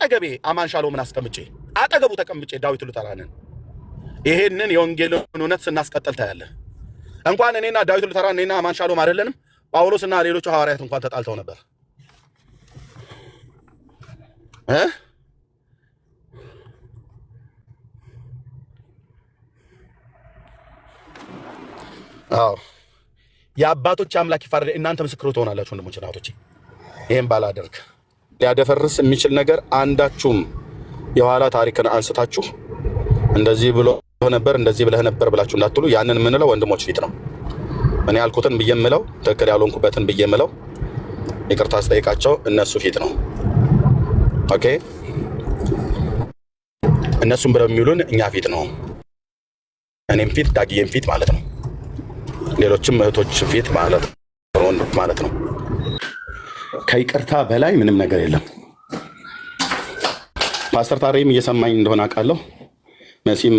አጠገቤ አማን ሻሎምን አስቀምጬ አጠገቡ ተቀምጬ ዳዊት ሉተራንን ይሄንን የወንጌልን እውነት ስናስቀጥል ታያለህ። እንኳን እኔና ዳዊት ሉተራን እኔና አማን ሻሎም አይደለንም ጳውሎስና ሌሎች ሐዋርያት እንኳን ተጣልተው ነበር። አዎ የአባቶች አምላክ ይፈርድ። እናንተ ምስክር ትሆናላችሁ ወንድሞቼ እና እህቶቼ። ይሄን ባላደርግ ሊያደፈርስ የሚችል ነገር አንዳችሁም የኋላ ታሪክን አንስታችሁ እንደዚህ ብሎ ነበር እንደዚህ ብለህ ነበር ብላችሁ እንዳትሉ። ያንን የምንለው ወንድሞች ፊት ነው። እኔ ያልኩትን ብዬ የምለው ትክክል ያልሆንኩበትን ብዬ የምለው ይቅርታ አስጠይቃቸው እነሱ ፊት ነው። ኦኬ እነሱም ብለው የሚሉን እኛ ፊት ነው። እኔም ፊት ዳግዬም ፊት ማለት ነው። ሌሎችም እህቶች ፊት ማለት ነው። ከይቅርታ በላይ ምንም ነገር የለም። ፓስተር ታሬም እየሰማኝ እንደሆነ አውቃለሁ። መሲም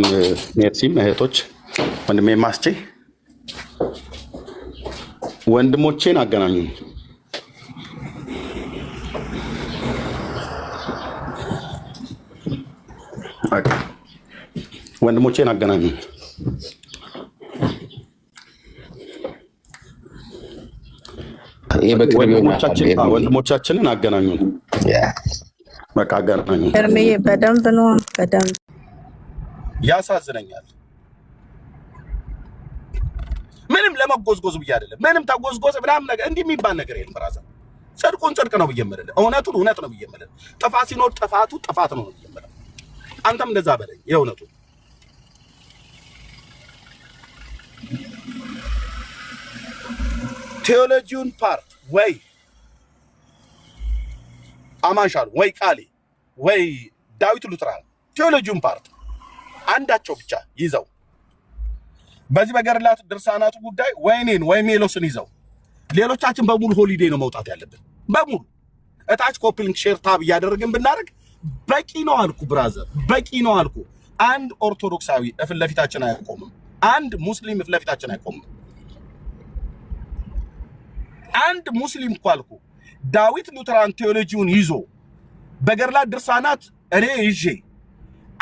ሜርሲም እህቶች ወንድሜ ማስቼ ወንድሞቼን አገናኙ። ወንድሞቼን አገናኙ። ወንድሞቻችንን አገናኙ። በቃ አገናኙ። እርምዬ በደንብ ነው በደንብ ያሳዝነኛል። ምንም ለመጎዝጎዝ ብዬ አይደለም። ምንም ተጎዝጎዝ ምናምን ነገር እንዲህ የሚባል ነገር የለም። ብራዘር ጽድቁን ጽድቅ ነው ብዬ የምልህ፣ እውነቱን እውነት ነው ብዬ የምልህ፣ ጥፋት ሲኖር ጥፋቱ ጥፋት ነው ብዬ የምልህ። አንተም እንደዛ በለኝ። የእውነቱ ቴዎሎጂውን ፓርት ወይ አማን ሻሎም ወይ ቃሌ ወይ ዳዊት ሉተራን ቴዎሎጂውን ፓርት አንዳቸው ብቻ ይዘው በዚህ በገድላት ድርሳናቱ ጉዳይ ወይኔን ወይ ሜሎስን ይዘው ሌሎቻችን በሙሉ ሆሊዴይ ነው መውጣት ያለብን። በሙሉ እታች ኮፕሊንግ ሼር ታብ እያደረግን ብናደርግ በቂ ነው አልኩ። ብራዘር በቂ ነው አልኩ። አንድ ኦርቶዶክሳዊ እፍል ለፊታችን አይቆምም። አንድ ሙስሊም እፍል ለፊታችን አይቆምም። አንድ ሙስሊም እኮ አልኩ ዳዊት ሉተራን ቴዎሎጂውን ይዞ በገድላት ድርሳናት እኔ ይዤ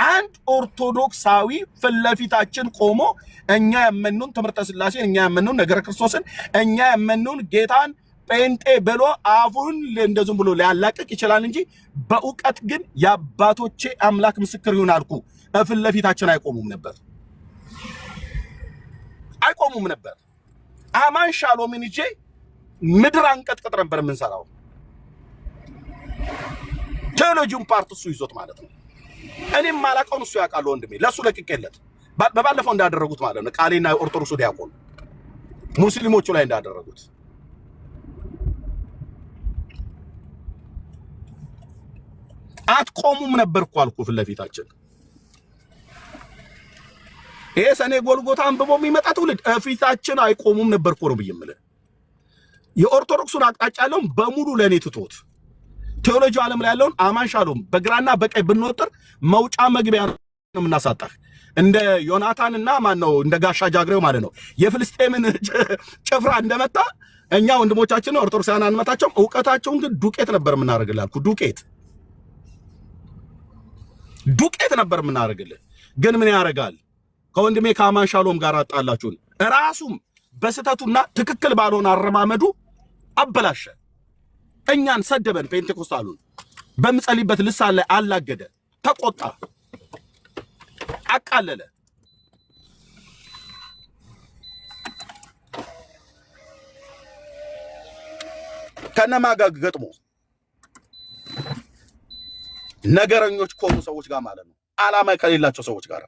አንድ ኦርቶዶክሳዊ ፍለፊታችን ቆሞ እኛ ያመኑን ትምህርተ ሥላሴን እኛ ያመኑን ነገረ ክርስቶስን እኛ ያመኑን ጌታን ጴንጤ ብሎ አፉን እንደዝም ብሎ ሊያላቅቅ ይችላል እንጂ በእውቀት ግን የአባቶቼ አምላክ ምስክር ይሁን አልኩ ፍለፊታችን አይቆሙም ነበር። አማን ሻሎምን ይዤ ምድር አንቀጥቅጥ ነበር የምንሰራው። ቴዎሎጂውን ፓርት እሱ ይዞት ማለት ነው። እኔም ማላቀውን እሱ ያውቃል ወንድሜ። ለሱ ለቅቄለት በባለፈው እንዳደረጉት ማለት ነው። ቃሌና ኦርቶዶክሱ ዲያቆን ሙስሊሞቹ ላይ እንዳደረጉት አትቆሙም ነበር እኮ አልኩ ፍለፊታችን። ይሄ ሰኔ ጎልጎታ አንብቦ የሚመጣ ትውልድ ፊታችን አይቆሙም ነበር እኮ ነው ብዬ የኦርቶዶክሱን አቅጣጫ ያለውን በሙሉ ለኔ ትቶት ቴዎሎጂ ዓለም ላይ ያለውን አማን ሻሎም በግራና በቀኝ ብንወጥር መውጫ መግቢያ ነው የምናሳጣህ። እንደ ዮናታንና ማን ነው እንደ ጋሻ ጃግሬው ማለት ነው የፍልስጤምን ጭፍራ እንደመታ እኛ ወንድሞቻችን ኦርቶዶክሳውያን አንመታቸውም። ዕውቀታቸውን ግን ዱቄት ነበር የምናደርግላችሁ። ዱቄት ነበር የምናደርግልህ። ግን ምን ያደርጋል ከወንድሜ ከአማን ሻሎም ጋር አጣላችሁን። ራሱም በስተቱና ትክክል ባልሆነ አረማመዱ አበላሸ። እኛን ሰደበን። ፔንቴኮስታሉን በምጸልይበት ልሳን ላይ አላገደ፣ ተቆጣ፣ አቃለለ። ከነማጋግ ገጥሞ ነገረኞች ከሆኑ ሰዎች ጋር ማለት ነው፣ ዓላማ ከሌላቸው ሰዎች ጋር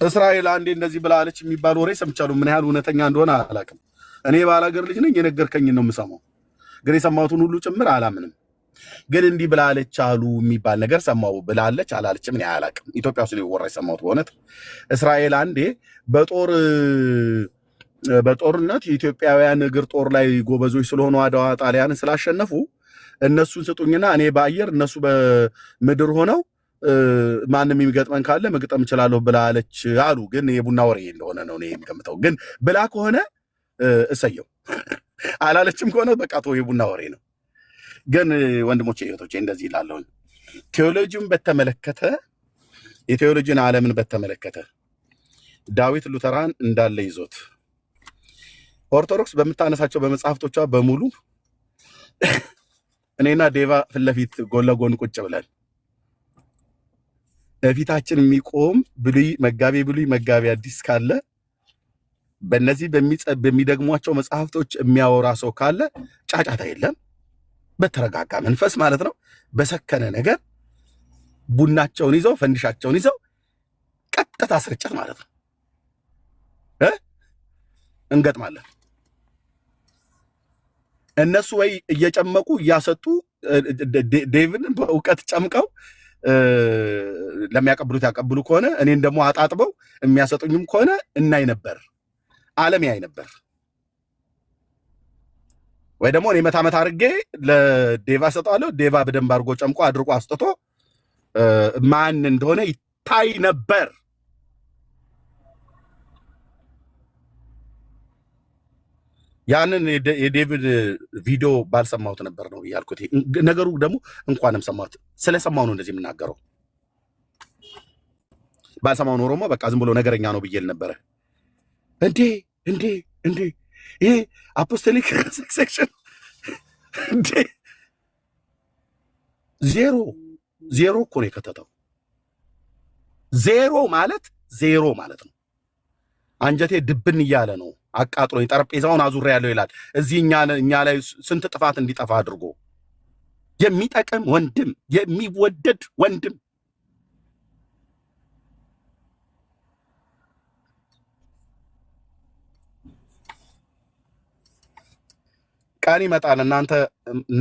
እስራኤል አንዴ እንደዚህ ብላለች የሚባል ወሬ ሰምቻለሁ። ምን ያህል እውነተኛ እንደሆነ አላውቅም። እኔ ባላገር ልጅ ነኝ፣ የነገርከኝ ነው የምሰማው። ግን የሰማሁትን ሁሉ ጭምር አላምንም። ግን እንዲህ ብላለች አሉ የሚባል ነገር ሰማው። ብላለች አላለችም እኔ አላውቅም። ኢትዮጵያ ውስጥ ሊወራ የሰማሁት በእውነት እስራኤል አንዴ በጦርነት የኢትዮጵያውያን እግር ጦር ላይ ጎበዞች ስለሆኑ አድዋ ጣሊያንን ስላሸነፉ እነሱን ስጡኝና እኔ በአየር እነሱ በምድር ሆነው ማንም የሚገጥመን ካለ መግጠም እችላለሁ ብላለች አሉ። ግን የቡና ወሬ እንደሆነ ነው እኔ የምገምተው። ግን ብላ ከሆነ እሰየው፣ አላለችም ከሆነ በቃ ተው የቡና ወሬ ነው። ግን ወንድሞቼ እህቶቼ እንደዚህ ይላለሁ። ቴዎሎጂውን በተመለከተ የቴዎሎጂን ዓለምን በተመለከተ ዳዊት ሉተራን እንዳለ ይዞት ኦርቶዶክስ በምታነሳቸው በመጽሐፍቶቿ በሙሉ እኔና ዴቫ ፊት ለፊት ጎን ለጎን ቁጭ ብለን በፊታችን የሚቆም ብሉይ መጋቢ አዲስ ካለ በእነዚህ በሚደግሟቸው መጽሐፍቶች የሚያወራ ሰው ካለ ጫጫታ የለም። በተረጋጋ መንፈስ ማለት ነው፣ በሰከነ ነገር ቡናቸውን ይዘው ፈንዲሻቸውን ይዘው ቀጥታ ስርጭት ማለት ነው እንገጥማለን። እነሱ ወይ እየጨመቁ እያሰጡ ዴቪድን በእውቀት ጨምቀው ለሚያቀብሉት ያቀብሉ ከሆነ እኔን ደግሞ አጣጥበው የሚያሰጡኝም ከሆነ እናይ ነበር፣ ዓለም ያይ ነበር። ወይ ደግሞ እኔ መታ አድርጌ ለዴቫ ሰጠዋለሁ። ዴቫ በደንብ አድርጎ ጨምቆ አድርጎ አስጥቶ ማን እንደሆነ ይታይ ነበር። ያንን የዴቪድ ቪዲዮ ባልሰማሁት ነበር ነው ያልኩት። ነገሩ ደግሞ እንኳንም ሰማሁት። ስለሰማሁ ነው እንደዚህ የምናገረው። ባልሰማሁ ኖሮማ በቃ ዝም ብሎ ነገረኛ ነው ብዬ ነበረ። እንዴ ይሄ አፖስቶሊክ ሴክሽን እንዴ ዜሮ እኮ ነው የከተተው። ዜሮ ማለት ነው። አንጀቴ ድብን እያለ ነው። አቃጥሎኝ ጠረጴዛውን አዙሬ ያለው ይላል። እዚህ እኛ ላይ ስንት ጥፋት እንዲጠፋ አድርጎ የሚጠቅም ወንድም፣ የሚወደድ ወንድም ቀን ይመጣል። እናንተ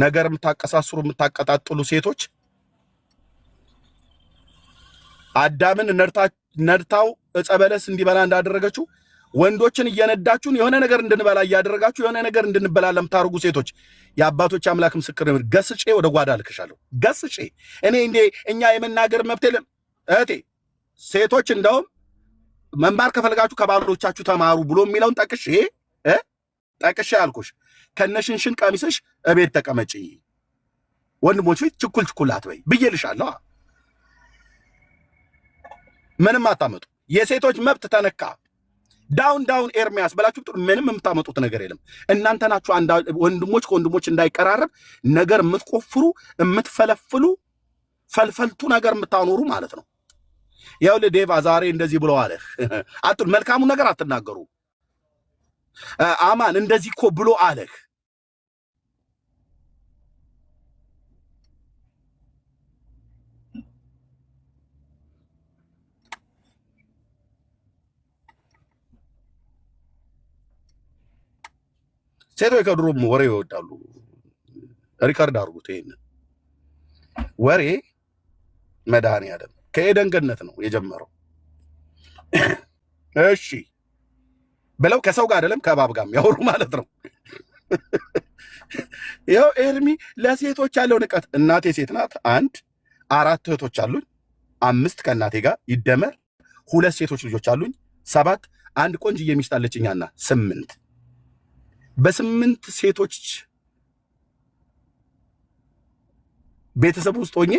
ነገር የምታቀሳስሩ የምታቀጣጥሉ ሴቶች አዳምን ነድታው ዕፀ በለስ እንዲበላ እንዳደረገችው ወንዶችን እየነዳችሁን የሆነ ነገር እንድንበላ እያደረጋችሁ የሆነ ነገር እንድንበላ ለምታርጉ ሴቶች የአባቶች አምላክ ምስክር ነው። ገስጬ ወደ ጓዳ ልክሻለሁ። ገስጬ እኛ የመናገር መብት የለም እህቴ። ሴቶች እንደውም መማር ከፈልጋችሁ ከባሎቻችሁ ተማሩ ብሎ የሚለውን ጠቅሼ ያልኩሽ ከነሽንሽን ቀሚስሽ እቤት ተቀመጪ፣ ወንድሞች ፊት ችኩል አትበይ ብዬልሻለሁ። ምንም አታመጡ። የሴቶች መብት ተነካ ዳውን ኤርሚያስ በላችሁ ጥሩ። ምንም የምታመጡት ነገር የለም። እናንተ ናችሁ ወንድሞች ከወንድሞች እንዳይቀራረብ ነገር የምትቆፍሩ የምትፈለፍሉ ፈልፈልቱ ነገር የምታኖሩ ማለት ነው። ያው ለዴቫ ዛሬ እንደዚህ ብለው አለ አትሉ። መልካሙ ነገር አትናገሩ። አማን እንደዚህ እኮ ብሎ አለህ። ሴቶች ከድሮም ወሬ ይወዳሉ። ሪካርድ አድርጉት። ይሄንን ወሬ መድኃኒዓለም ከኤደን ገነት ነው የጀመረው። እሺ ብለው ከሰው ጋር አይደለም ከእባብ ጋር ያወሩ ማለት ነው። ይኸው ኤርሚ ለሴቶች ያለው ንቀት። እናቴ ሴት ናት። 4 እህቶች አሉኝ። 5 ከእናቴ ጋር ይደመር 2 ሴቶች ልጆች አሉኝ። 7 አንድ ቆንጅዬ ሚስት አለችኛና 8 በ8 ሴቶች ቤተሰብ ውስጥ ሆኜ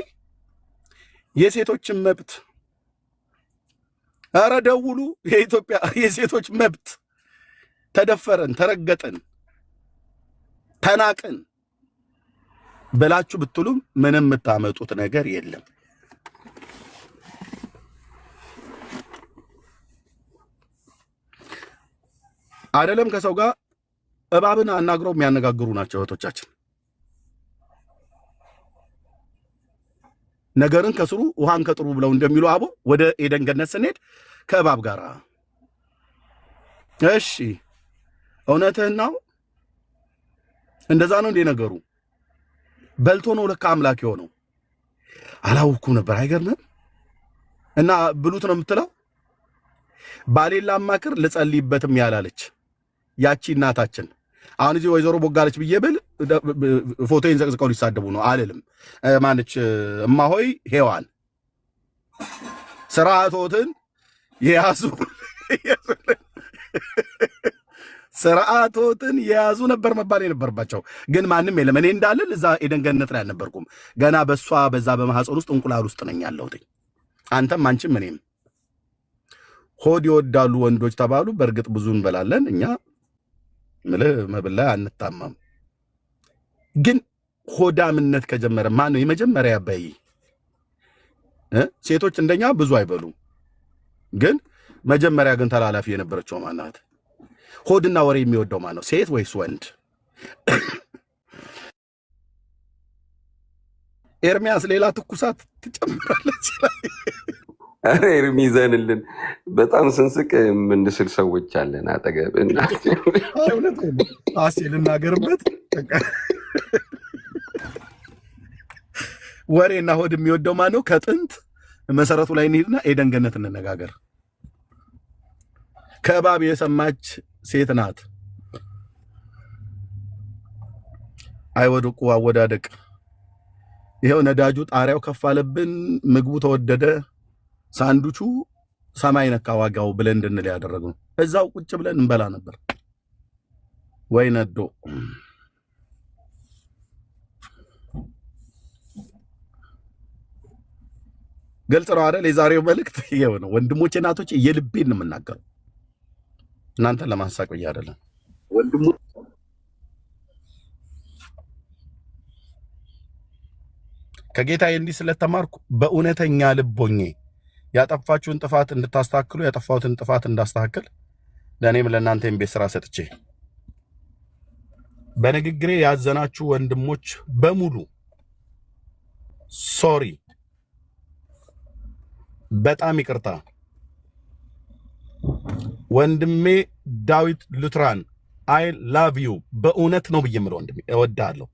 የሴቶችን መብት ኧረ ደውሉ። የኢትዮጵያ የሴቶች መብት ተደፈረን፣ ተረገጠን፣ ተናቅን ብላችሁ ብትሉም ምንም የምታመጡት ነገር የለም። አይደለም ከሰው ጋር እባብን አናግረው የሚያነጋግሩ ናቸው እህቶቻችን። ነገርን ከስሩ ውሃን ከጥሩ ብለው እንደሚሉ አቦ ወደ ኤደን ገነት ስንሄድ ከእባብ ጋር እሺ፣ እውነትህን ነው። እንደዛ ነው እንደ ነገሩ በልቶ ነው ለካ አምላክ የሆነው። አላውኩም ነበር። አይገርምም? እና ብሉት ነው የምትለው። ባሌላ ማክር ልጸልይበትም ያላለች ያቺ እናታችን አሁን እዚህ ወይዘሮ ቦጋለች ብዬ ብል ፎቶዬን ዘቅዝቀው ሊሳደቡ ነው። አልልም። ማነች እማሆይ ሔዋን ስርዓቶትን የያዙ ስርዓቶትን የያዙ ነበር መባል የነበረባቸው። ግን ማንም የለም። እኔ እንዳልል እዛ ኤደን ገነት ላይ አልነበርኩም። ገና በሷ በዛ በማህፀን ውስጥ እንቁላል ውስጥ ነኝ ያለሁት። አንተም አንቺም እኔም። ሆድ ይወዳሉ ወንዶች ተባሉ። በእርግጥ ብዙ እንበላለን እኛ ምልህ መብል ላይ አንታማም። ግን ሆዳምነት ከጀመረ ማን ነው የመጀመሪያ በይ? ሴቶች እንደኛ ብዙ አይበሉ። ግን መጀመሪያ ግን ተላላፊ የነበረችው ማናት? ሆድና ወሬ የሚወደው ማን ነው? ሴት ወይስ ወንድ? ኤርሚያስ ሌላ ትኩሳት ትጨምራለች። አረ ኤርሚ ዘንልን በጣም ስንስቅ የምንስል ሰዎች አለን አጠገብ እና አሴ ልናገርበት ወሬና ሆድ የሚወደው ማን ነው? ከጥንት መሰረቱ ላይ እንሂድና ኤደን ገነት እንነጋገር። ከእባብ የሰማች ሴት ናት። አይወድቁ አወዳደቅ። ይኸው ነዳጁ ጣሪያው ከፍ አለብን፣ ምግቡ ተወደደ፣ ሳንዱቹ ሰማይ ነካ ዋጋው ብለን እንድንል ያደረግነው እዛው ቁጭ ብለን እንበላ ነበር። ወይ ነዶ ግልጽ ነው አይደል? የዛሬው መልእክት ይሄው ነው ወንድሞቼ፣ እናቶቼ፣ የልቤን ነው የምናገረው። እናንተን ለማሳቅ ብዬ አይደለም። ወንድሙ ከጌታዬ እንዲህ ስለተማርኩ በእውነተኛ ልቦኜ ያጠፋችሁን ጥፋት እንድታስተካክሉ ያጠፋሁትን ጥፋት እንዳስተካክል ለእኔም ለእናንተም ቤት ስራ ሰጥቼ በንግግሬ ያዘናችሁ ወንድሞች በሙሉ ሶሪ፣ በጣም ይቅርታ። ወንድሜ ዳዊት ሉትራን አይ ላቭ ዩ በእውነት ነው ብዬ የምለው ወንድሜ እወድሃለሁ።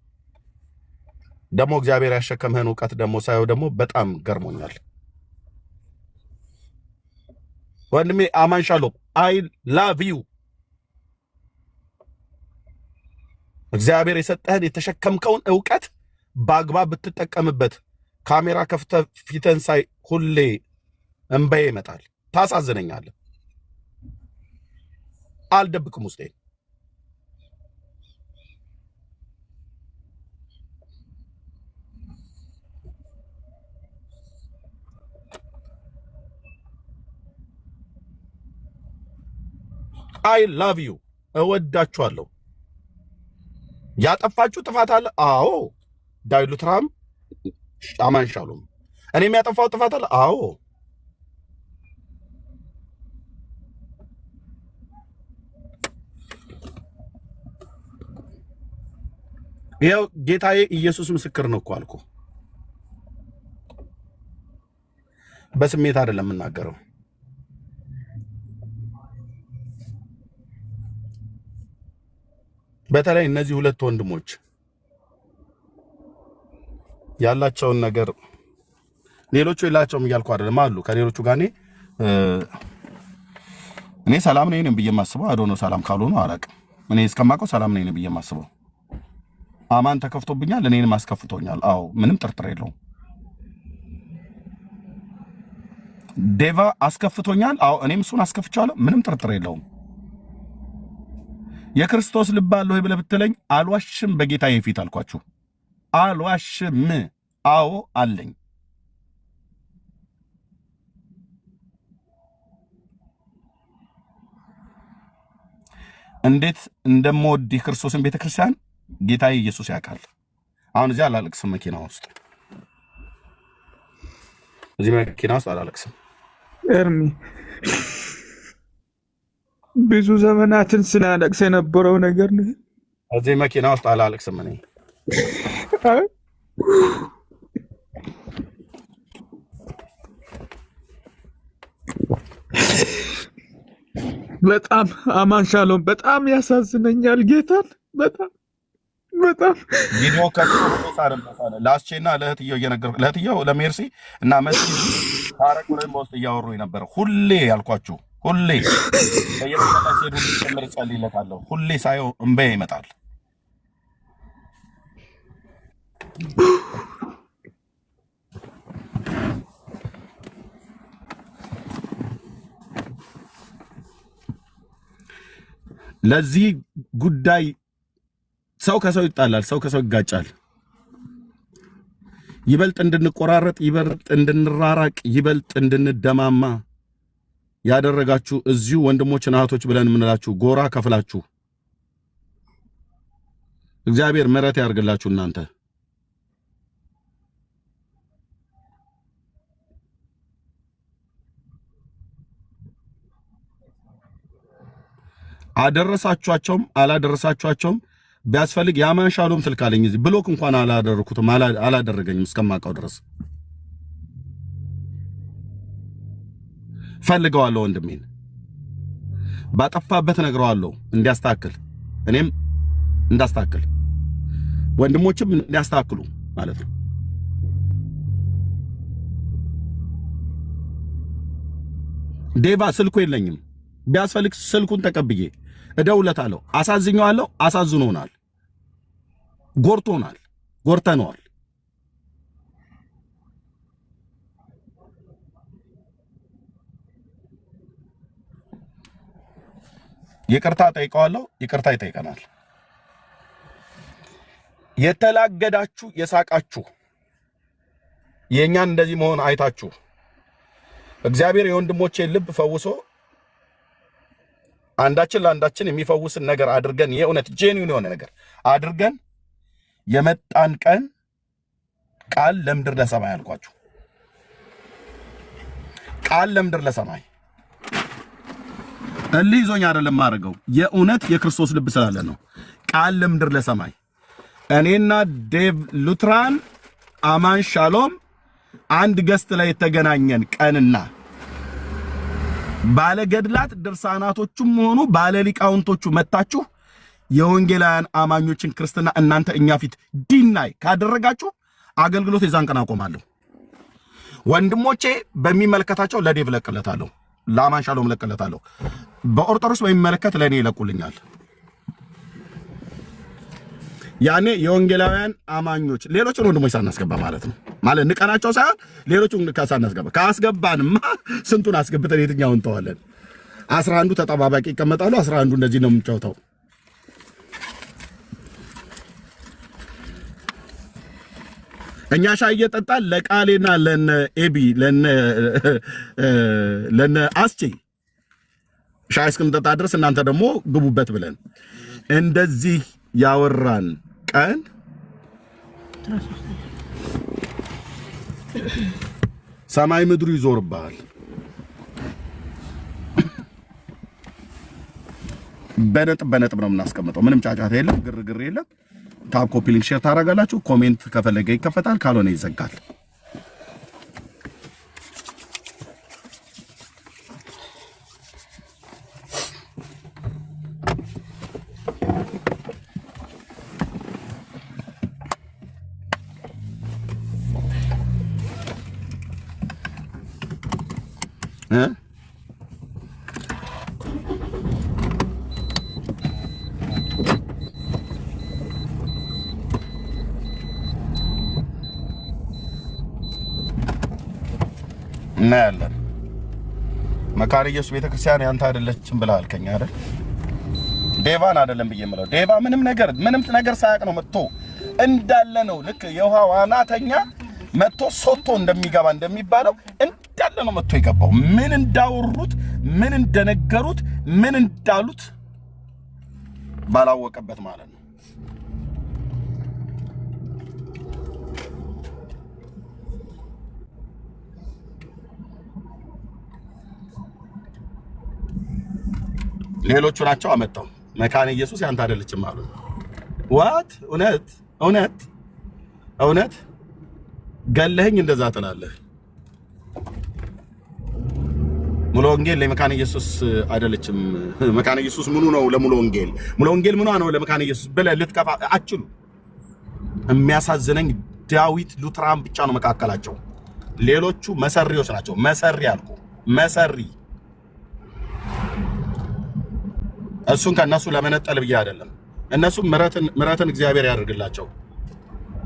ደግሞ እግዚአብሔር ያሸከምህን እውቀት ደግሞ ሳየው ደግሞ በጣም ገርሞኛል ወንድሜ። አማን ሻሎም አይ ላቭ ዩ። እግዚአብሔር የሰጠህን የተሸከምከውን እውቀት በአግባብ ብትጠቀምበት ካሜራ ከፍተህ ፊትህን ሳይ ሁሌ እንባዬ ይመጣል። ታሳዝነኛለህ። አልደብቅም ውስጤ። አይ ላቭ ዩ እወዳችኋለሁ። ያጠፋችሁ ጥፋት አለ? አዎ። ዳዊት ሉትራም አማን ሻሎም እኔም ያጠፋው ጥፋት አለ? አዎ። ይኸው ጌታዬ ኢየሱስ ምስክር ነው እኮ አልኩ። በስሜት አይደለም የምናገረው። በተለይ እነዚህ ሁለት ወንድሞች ያላቸውን ነገር ሌሎቹ የላቸውም እያልኩ አይደለም፣ አሉ ከሌሎቹ ጋር እኔ ሰላም ነኝ ብዬ የማስበው አዶኖ ሰላም ካልሆኑ አላውቅም። እኔ እስከማውቀው ሰላም ነኝ ብዬ የማስበው አማን ተከፍቶብኛል፣ እኔንም አስከፍቶኛል። አዎ ምንም ጥርጥር የለውም። ዴቫ አስከፍቶኛል። አዎ እኔም እሱን አስከፍቻለሁ። ምንም ጥርጥር የለውም። የክርስቶስ ልብ አለው ብለህ ብትለኝ አልዋሽም፣ በጌታዬ ፊት አልኳችሁ አልዋሽም። አዎ አለኝ። እንዴት እንደምወድ የክርስቶስን ቤተክርስቲያን ጌታዬ ኢየሱስ ያውቃል። አሁን እዚህ አላለቅስም፣ መኪና ውስጥ እዚህ መኪና ውስጥ አላለቅስም። ኤርሚ ብዙ ዘመናትን ስናለቅስ የነበረው ነገር ነው። እዚህ መኪና ውስጥ አላለቅስም እኔ። በጣም አማን ሻሎም በጣም ያሳዝነኛል ጌታን በጣም ቪዲዮ ከሳረም ላስቼና ለእህትየው እየነገርኩ ለእህትየው ለሜርሲ እና መስጊድ ታረቁ ላይ በውስጥ እያወሩ ነበር። ሁሌ ያልኳችሁ ሁሌ በየተቀመጠ ሄዱ ጭምር ጸልይለታለሁ። ሁሌ ሳየው እንባዬ ይመጣል። ለዚህ ጉዳይ ሰው ከሰው ይጣላል፣ ሰው ከሰው ይጋጫል። ይበልጥ እንድንቆራረጥ፣ ይበልጥ እንድንራራቅ፣ ይበልጥ እንድንደማማ ያደረጋችሁ እዚሁ ወንድሞችና እህቶች ብለን የምንላችሁ ጎራ ከፍላችሁ እግዚአብሔር ምሕረት ያርግላችሁ። እናንተ አደረሳችኋቸውም አላደረሳችኋቸውም ቢያስፈልግ የአማን ሻሎም ስልክ አለኝ እዚህ ብሎክ እንኳን አላደረኩትም አላደረገኝም እስከማውቀው ድረስ ፈልገዋለሁ። ወንድሜን ባጠፋበት ነግረዋለሁ እንዲያስተካክል፣ እኔም እንዳስተካክል፣ ወንድሞችም እንዲያስተካክሉ ማለት ነው። ዴቫ ስልኩ የለኝም፣ ቢያስፈልግ ስልኩን ተቀብዬ እደውለታለሁ። አሳዝኘዋለሁ፣ አሳዝኖናል፣ ጎርቶናል፣ ጎርተነዋል። ይቅርታ ጠይቀዋለሁ፣ ይቅርታ ይጠይቀናል። የተላገዳችሁ የሳቃችሁ የእኛን እንደዚህ መሆን አይታችሁ እግዚአብሔር የወንድሞቼን ልብ ፈውሶ አንዳችን ለአንዳችን የሚፈውስን ነገር አድርገን የእውነት ጄኒውን የሆነ ነገር አድርገን የመጣን ቀን ቃል ለምድር ለሰማይ አልኳችሁ። ቃል ለምድር ለሰማይ እልህ ይዞኝ አይደለም ማድረገው፣ የእውነት የክርስቶስ ልብ ስላለ ነው። ቃል ለምድር ለሰማይ እኔና ዴቭ ሉትራን አማን ሻሎም አንድ ገስት ላይ የተገናኘን ቀንና ባለ ገድላት ድርሳናቶቹም ሆኑ ባለ ሊቃውንቶቹ መጣችሁ የወንጌላውያን አማኞችን ክርስትና እናንተ እኛ ፊት ዲናይ ካደረጋችሁ አገልግሎት የዛን ቀን አቆማለሁ። ወንድሞቼ በሚመለከታቸው ለዴቭ ለቀለታለሁ፣ ለአማን ሻሎም ለቀለታለሁ። በኦርቶዶክስ በሚመለከት ለኔ ይለቁልኛል። ያኔ የወንጌላውያን አማኞች ሌሎችን ወንድሞች ሳናስገባ ማለት ነው። ማለት ንቀናቸው ሳይሆን ሌሎችን ሳናስገባ፣ ካስገባንማ ስንቱን አስገብተን የትኛውን እንተዋለን? 11 ተጠባባቂ ይቀመጣሉ። 11 እንደዚህ ነው የምንጫወተው። እኛ ሻይ እየጠጣን ለቃሌና ለነ ኤቢ ለነ አስቼ ሻይ እስክንጠጣ ድረስ እናንተ ደግሞ ግቡበት ብለን እንደዚህ ያወራን ቀን ሰማይ ምድሩ ይዞርባል። በነጥብ ነው የምናስቀምጠው። ምንም ጫጫታ የለም፣ ግርግር የለም። ታብ ኮፒ ሊንክ ሼር ታደርጋላችሁ። ኮሜንት ከፈለገ ይከፈታል፣ ካልሆነ ይዘጋል። እናያለን። መካነ ኢየሱስ ቤተክርስቲያን ያንተ አይደለችም ብለሃል ከኛ አይደል? ዴቫን አይደለም ብዬ የምለው ዴቫ ምንም ነገር ሳያቅ ነው መጥቶ እንዳለ ነው። ልክ የውሃ ዋናተኛ መጥቶ ሶቶ እንደሚገባ እንደሚባለው እንዳለ ነው መጥቶ የገባው። ምን እንዳወሩት፣ ምን እንደነገሩት፣ ምን እንዳሉት ባላወቀበት ማለት ነው። ሌሎቹ ናቸው አመጣው መካነ ኢየሱስ ያንተ አይደለችም አሉ። ዋት እውነት ገለኸኝ እንደዛ ትላለህ? ሙሉ ወንጌል ለመካነ ኢየሱስ አይደለችም። መካነ ኢየሱስ ምኑ ነው ለሙሉ ወንጌል? ሙሉ ወንጌል ምኑ ነው ለመካነ ኢየሱስ ብለህ ልትከፋ አችሉ። የሚያሳዝነኝ ዳዊት ሉትራን ብቻ ነው መካከላቸው። ሌሎቹ መሰሪዎች ናቸው። መሰሪ አልኩ፣ መሰሪ። እሱን ከነሱ ለመነጠል ብዬ አይደለም። እነሱ ምሕረትን እግዚአብሔር ያደርግላቸው።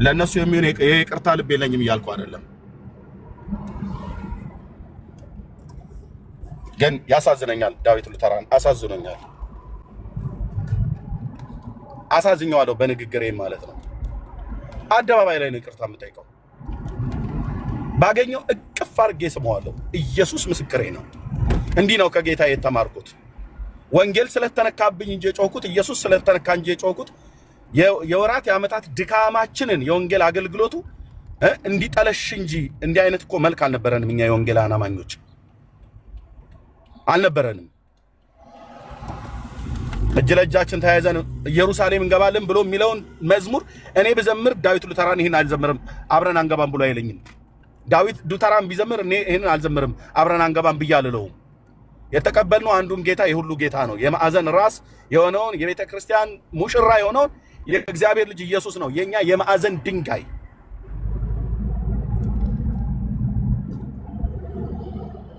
ለነሱ የሚሆን የይቅርታ ልብ የለኝም እያልኩ አይደለም። ግን ያሳዝነኛል። ዳዊት ሉተራን አሳዝኖኛል። አሳዝኘዋለሁ በንግግሬ ማለት ነው። አደባባይ ላይ ነው ይቅርታ የምጠይቀው። ባገኘው እቅፍ አድርጌ ስመዋለሁ። ኢየሱስ ምስክሬ ነው። እንዲህ ነው ከጌታ የተማርኩት። ወንጌል ስለተነካብኝ እንጂ የጮህኩት፣ ኢየሱስ ስለተነካ እንጂ የጮህኩት፣ የወራት የዓመታት ድካማችንን የወንጌል አገልግሎቱ እንዲጠለሽ እንጂ እንዲህ አይነት እኮ መልክ አልነበረንም። እኛ የወንጌል አማኞች አልነበረንም። እጅ ለእጃችን ተያይዘን ኢየሩሳሌም እንገባለን ብሎ የሚለውን መዝሙር እኔ ብዘምር ዳዊት ሉተራን ይሄን አልዘምርም አብረን አንገባም ብሎ አይለኝም። ዳዊት ሉተራን ቢዘምር እኔ ይሄን አልዘምርም አብረን አንገባም ብያለሁ። የተቀበልነው አንዱን ጌታ የሁሉ ጌታ ነው። የማዕዘን ራስ የሆነውን የቤተ ክርስቲያን ሙሽራ የሆነውን የእግዚአብሔር ልጅ ኢየሱስ ነው የኛ የማዕዘን ድንጋይ።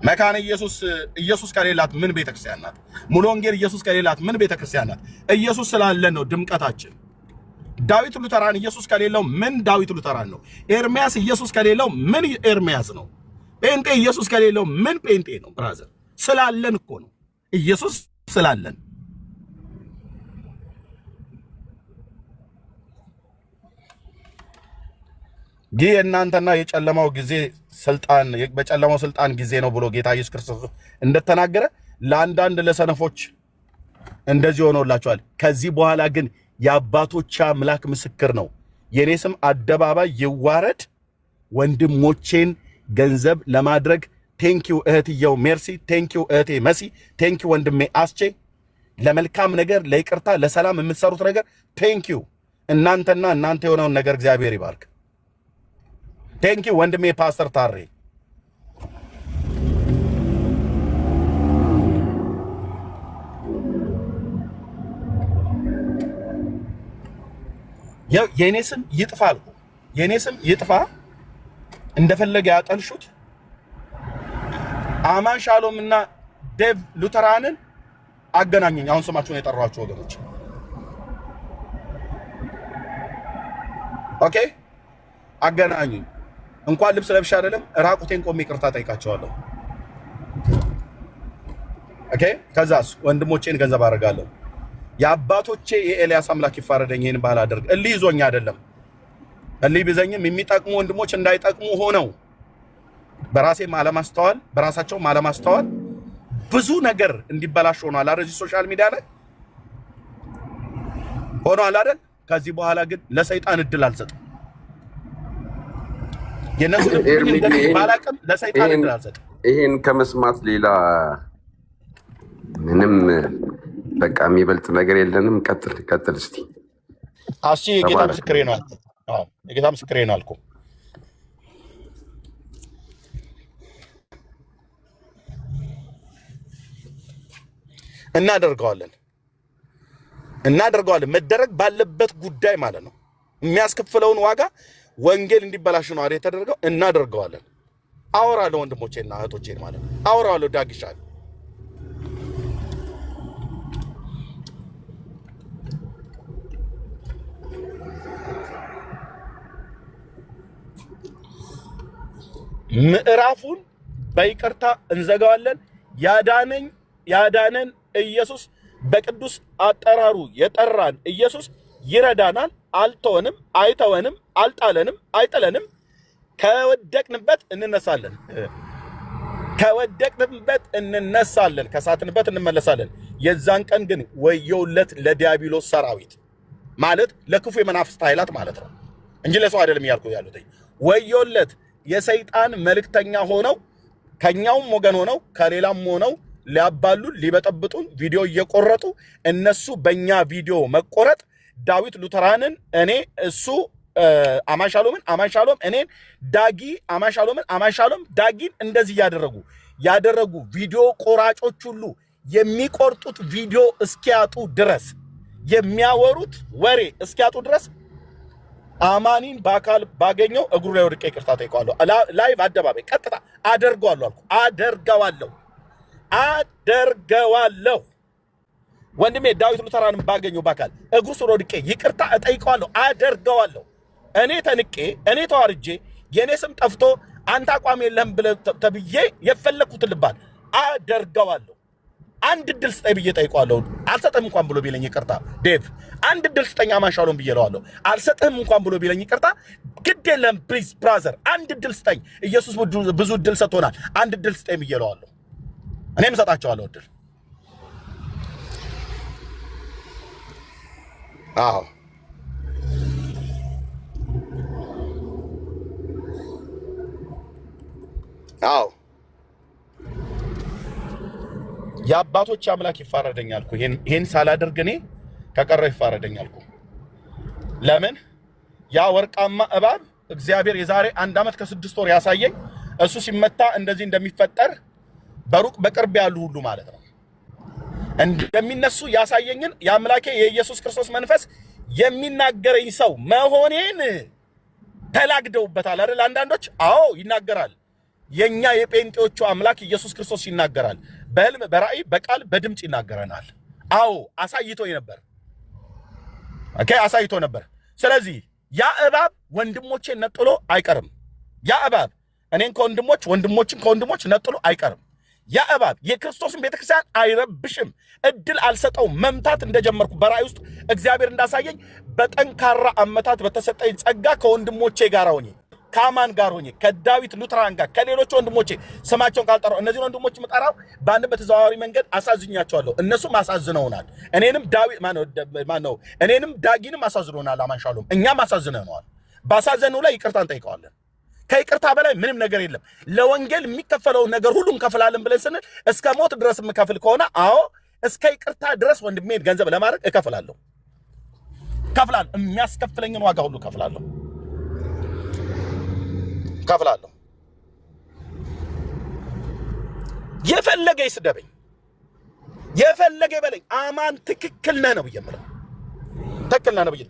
መካነ ኢየሱስ ከሌላት ምን ቤተክርስቲያን ናት? ሙሉ ወንጌል ኢየሱስ ከሌላት ምን ቤተክርስቲያን ናት? ኢየሱስ ስላለ ነው ድምቀታችን። ዳዊት ሉተራን ኢየሱስ ከሌለው ምን ዳዊት ሉተራን ነው? ኤርሚያስ ኢየሱስ ከሌለው ምን ኤርሚያስ ነው? ጴንጤ ኢየሱስ ከሌለው ምን ጴንጤ ነው? ብራዘር ስላለን እኮ ነው። ኢየሱስ ስላለን ይህ የእናንተና የጨለማው ጊዜ ስልጣን በጨለማው ስልጣን ጊዜ ነው ብሎ ጌታ ኢየሱስ ክርስቶስ እንደተናገረ ለአንዳንድ ለሰነፎች እንደዚህ ሆኖላቸዋል። ከዚህ በኋላ ግን የአባቶች አምላክ ምስክር ነው፣ የኔ ስም አደባባይ ይዋረድ፣ ወንድሞቼን ገንዘብ ለማድረግ ቴንኪው እህትየው ሜርሲ፣ ቴንኪው እህቴ መሲ፣ ቴንኪው ወንድሜ አስቼ፣ ለመልካም ነገር ለይቅርታ ለሰላም የምትሰሩት ነገር ቴንኪው። እናንተና እናንተ የሆነውን ነገር እግዚአብሔር ይባርክ። ቴንኪው ወንድሜ ፓስተር ታሬ። የኔ ስም ይጥፋ አልኩ። የኔ ስም ይጥፋ፣ እንደፈለገ ያጠልሹት። አማን ሻሎም እና ዴቭ ሉተራንን አገናኙኝ። አሁን ስማችሁን የጠራኋቸው ወገኖች ኦኬ፣ አገናኙኝ። እንኳን ልብስ ለብሻ አይደለም ራቁቴን ቆሜ ይቅርታ ጠይቃቸዋለሁ። ኦኬ፣ ከዛስ ወንድሞቼን ገንዘብ አደርጋለሁ። የአባቶቼ የኤልያስ አምላክ ይፋረደኝ። ይሄን ባላደርግ እልህ ይዞኝ አይደለም። እልህ ቢዘኝም የሚጠቅሙ ወንድሞች እንዳይጠቅሙ ሆነው በራሴም አለማስተዋል በራሳቸውም አለማስተዋል ብዙ ነገር እንዲበላሽ ሆኗል። አረጂ ሶሻል ሚዲያ ላይ ሆኗል አይደል? ከዚህ በኋላ ግን ለሰይጣን እድል አልሰጥም። የነሱ ባላቅም ለሰይጣን እድል አልሰጥም። ይሄን ከመስማት ሌላ ምንም በቃ የሚበልጥ ነገር የለንም። ቀጥል እስቲ። አሺ የጌታ ምስክሬ ነው። አዎ የጌታ ምስክሬ ነው አልኩ። እናደርገዋለን መደረግ ባለበት ጉዳይ ማለት ነው። የሚያስከፍለውን ዋጋ ወንጌል እንዲበላሽ ነው አይደል የተደረገው። እናደርገዋለን። አወራለሁ ወንድሞቼና እህቶቼን ማለት ነው። አወራለሁ ዳግሻል። ምዕራፉን በይቅርታ እንዘጋዋለን። ያዳነን ኢየሱስ በቅዱስ አጠራሩ የጠራን ኢየሱስ ይረዳናል። አልተወንም፣ አይተወንም፣ አልጣለንም፣ አይጥለንም። ከወደቅንበት እንነሳለን፣ ከሳትንበት እንመለሳለን። የዛን ቀን ግን ወየውለት ለዲያብሎስ ሰራዊት ማለት ለክፉ የመናፍስት ኃይላት ማለት ነው እንጂ ለሰው አይደለም ያሉት። ወየውለት የሰይጣን መልእክተኛ ሆነው ከኛውም ወገን ሆነው ከሌላም ሆነው ሊያባሉን ሊበጠብጡን ቪዲዮ እየቆረጡ እነሱ በእኛ ቪዲዮ መቆረጥ ዳዊት ሉተራንን እኔ እሱ አማንሻሎም እኔን ዳጊ አማንሻሎም ዳጊን እንደዚህ ያደረጉ ቪዲዮ ቆራጮች ሁሉ የሚቆርጡት ቪዲዮ እስኪያጡ ድረስ የሚያወሩት ወሬ እስኪያጡ ድረስ አማኒን በአካል ባገኘው እግሩ ላይ ወድቄ ይቅርታ ጠይቀዋለሁ። ላይቭ አደባባይ ቀጥታ አደርገዋለሁ። ወንድሜ ዳዊት ሉተራንን ባገኘው በአካል እግሩ ስር ወድቄ ይቅርታ እጠይቀዋለሁ። አደርገዋለሁ። እኔ ተንቄ እኔ ተዋርጄ የኔ ስም ጠፍቶ አንተ አቋም የለህም ብለህ ተብዬ የፈለኩትን ልባል አንድ ድል ስጠኝ ብዬ ጠይቀዋለሁ። አልሰጥህም እንኳን ብሎ ቢለኝ ይቅርታ ዴቭ አንድ ድል ስጠኝ አማንሻሎም ብዬ እለዋለሁ። አልሰጥህም እንኳን ብሎ ቢለኝ ይቅርታ ግድ የለም ፕሊዝ ብራዘር አንድ ድል ስጠኝ፣ ኢየሱስ ብዙ ድል ሰጥቶናል፣ አንድ ድል ስጠኝ ብዬ እለዋለሁ። እኔም እሰጣቸዋለሁ ድል። አዎ አዎ የአባቶች አምላክ ይፋረደኛል እኮ ይሄን ሳላደርግ እኔ ከቀረው ይፋረደኛል እኮ። ለምን ያ ወርቃማ እባብ እግዚአብሔር የዛሬ 1 ዓመት ከ6 ወር ያሳየኝ እሱ ሲመታ እንደዚህ እንደሚፈጠር በሩቅ በቅርብ ያሉ ሁሉ ማለት ነው እንደሚነሱ ያሳየኝን የአምላኬ የኢየሱስ ክርስቶስ መንፈስ የሚናገረኝ ሰው መሆኔን ተላግደውበታል አይደል አንዳንዶች? አዎ ይናገራል። የኛ የጴንጤዎቹ አምላክ ኢየሱስ ክርስቶስ ይናገራል። በህልም በራእይ በቃል በድምጽ ይናገረናል። አዎ አሳይቶኝ ነበር። ኦኬ አሳይቶ ነበር። ስለዚህ ያ እባብ ወንድሞቼን ነጥሎ አይቀርም። ያ እባብ እኔን ከወንድሞች ወንድሞችን ከወንድሞች ነጥሎ አይቀርም። ያ እባብ የክርስቶስን ቤተክርስቲያን አይረብሽም። እድል አልሰጠው። መምታት እንደጀመርኩ በራእይ ውስጥ እግዚአብሔር እንዳሳየኝ በጠንካራ አመታት በተሰጠኝ ጸጋ ከወንድሞቼ ጋር ሆኜ ከአማን ጋር ሆኜ ከዳዊት ሉትራን ጋር ከሌሎች ወንድሞቼ ስማቸውን ካልጠራው እነዚህ ወንድሞች መጣራው በአንድ በተዘዋዋሪ መንገድ አሳዝኛቸዋለሁ። እነሱም አሳዝነውናል። እኔንም ዳዊት ማነው እኔንም ዳጊንም አሳዝነውናል። አማንሻሎም እኛም አሳዝነናል። ባሳዘነው ላይ ይቅርታ እንጠይቀዋለን። ከይቅርታ በላይ ምንም ነገር የለም። ለወንጌል የሚከፈለው ነገር ሁሉ እንከፍላለን ብለን ስንል እስከ ሞት ድረስ የምከፍል ከሆነ አዎ እስከ ይቅርታ ድረስ ወንድሜን ገንዘብ ለማድረግ እከፍላለሁ። የሚያስከፍለኝን ዋጋ ሁሉ እከፍላለሁ። የፈለገ ይስደበኝ፣ የፈለገ ይበለኝ፣ አማን ትክክል ነህ ነው ብየምለው።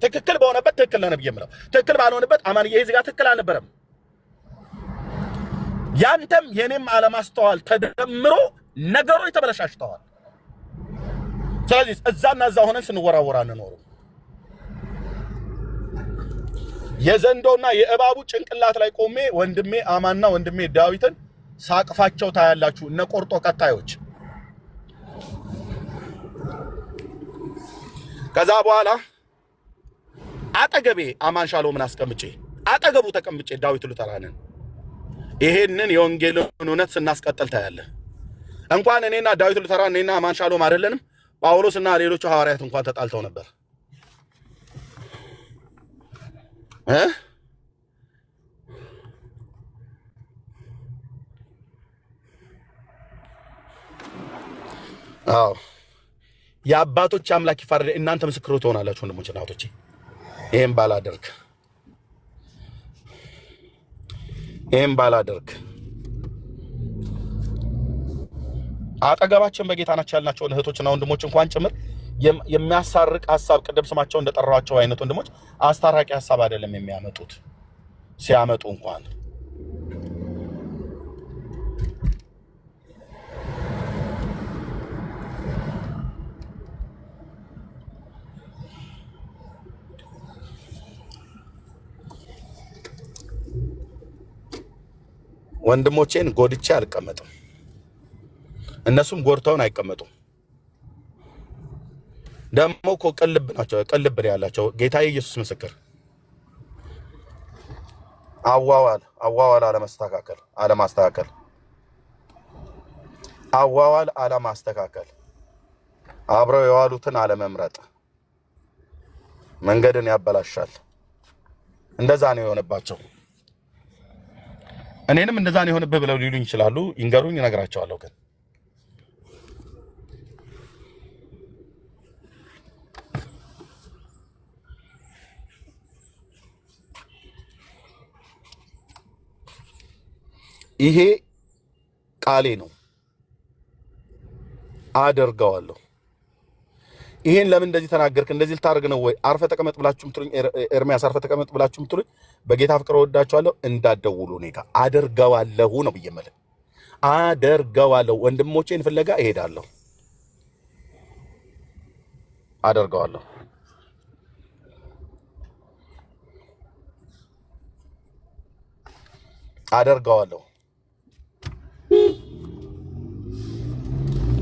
ትክክል በሆነበት ትክክል ነህ ነው ብየምለው። ትክክል ባልሆነበት አማን ይሄ ጋር ትክክል አልነበረም። ያንተም የኔም አለማስተዋል ተደምሮ ነገሮች ተበላሽተዋል። ስለዚህ እዛና እዛ ሆነን ስንወራወራ እንኖር። የዘንዶና የእባቡ ጭንቅላት ላይ ቆሜ ወንድሜ አማንና ወንድሜ ዳዊትን ሳቅፋቸው ታያላችሁ። እነ ቆርጦ ቀጣዮች። ከዛ በኋላ አጠገቤ አማንሻሎምን አስቀምጬ አጠገቡ ተቀምጬ ዳዊት ሉተራንን ይሄንን የወንጌልን እውነት ስናስቀጥል ታያለህ። እንኳን እኔና ዳዊት ሉተራን እኔና አማንሻሎም አይደለንም ጳውሎስና ሌሎቹ ሐዋርያት እንኳን ተጣልተው ነበር። አዎ የአባቶች አምላክ ይፋረድ። እናንተ ምስክሮች ትሆናላችሁ ወንድሞች እና እህቶቼ። ይሄን ባላደርግ አጠገባችን በጌታ ናቸው ያልናቸውን እህቶችና ወንድሞች እንኳን ጭምር የሚያሳርቅ ሐሳብ ቅድም ስማቸው እንደጠራቸው አይነት ወንድሞች አስታራቂ ሐሳብ አይደለም የሚያመጡት። ሲያመጡ እንኳን ወንድሞቼን ጎድቼ አልቀመጥም። እነሱም ጎድተውን አይቀመጡም። ደግሞ እኮ ቅልብ ናቸው፣ ቅልብ ያላቸው ጌታ ኢየሱስ ምስክር። አዋዋል አለማስተካከል፣ አብረው የዋሉትን አለመምረጥ መንገድን ያበላሻል። እንደዛ ነው የሆነባቸው። እኔንም እንደዛ ነው የሆነብህ ብለው ሊሉኝ ይችላሉ። ይንገሩኝ፣ እነግራቸዋለሁ። ግን ይሄ ቃሌ ነው፣ አደርገዋለሁ። ይሄን ለምን እንደዚህ ተናገርክ? እንደዚህ ልታርግ ነው ወይ? አርፈ ተቀመጥ ብላችሁ ምትሉኝ፣ ኤርሚያስ አርፈ ተቀመጥ ብላችሁ ምትሉኝ፣ በጌታ ፍቅር ወዳችኋለሁ። እንዳትደውሉ እኔ ጋር አደርገዋለሁ ነው ብዬ አደርገዋለሁ። ወንድሞቼን ፍለጋ እሄዳለሁ፣ አደርገዋለሁ።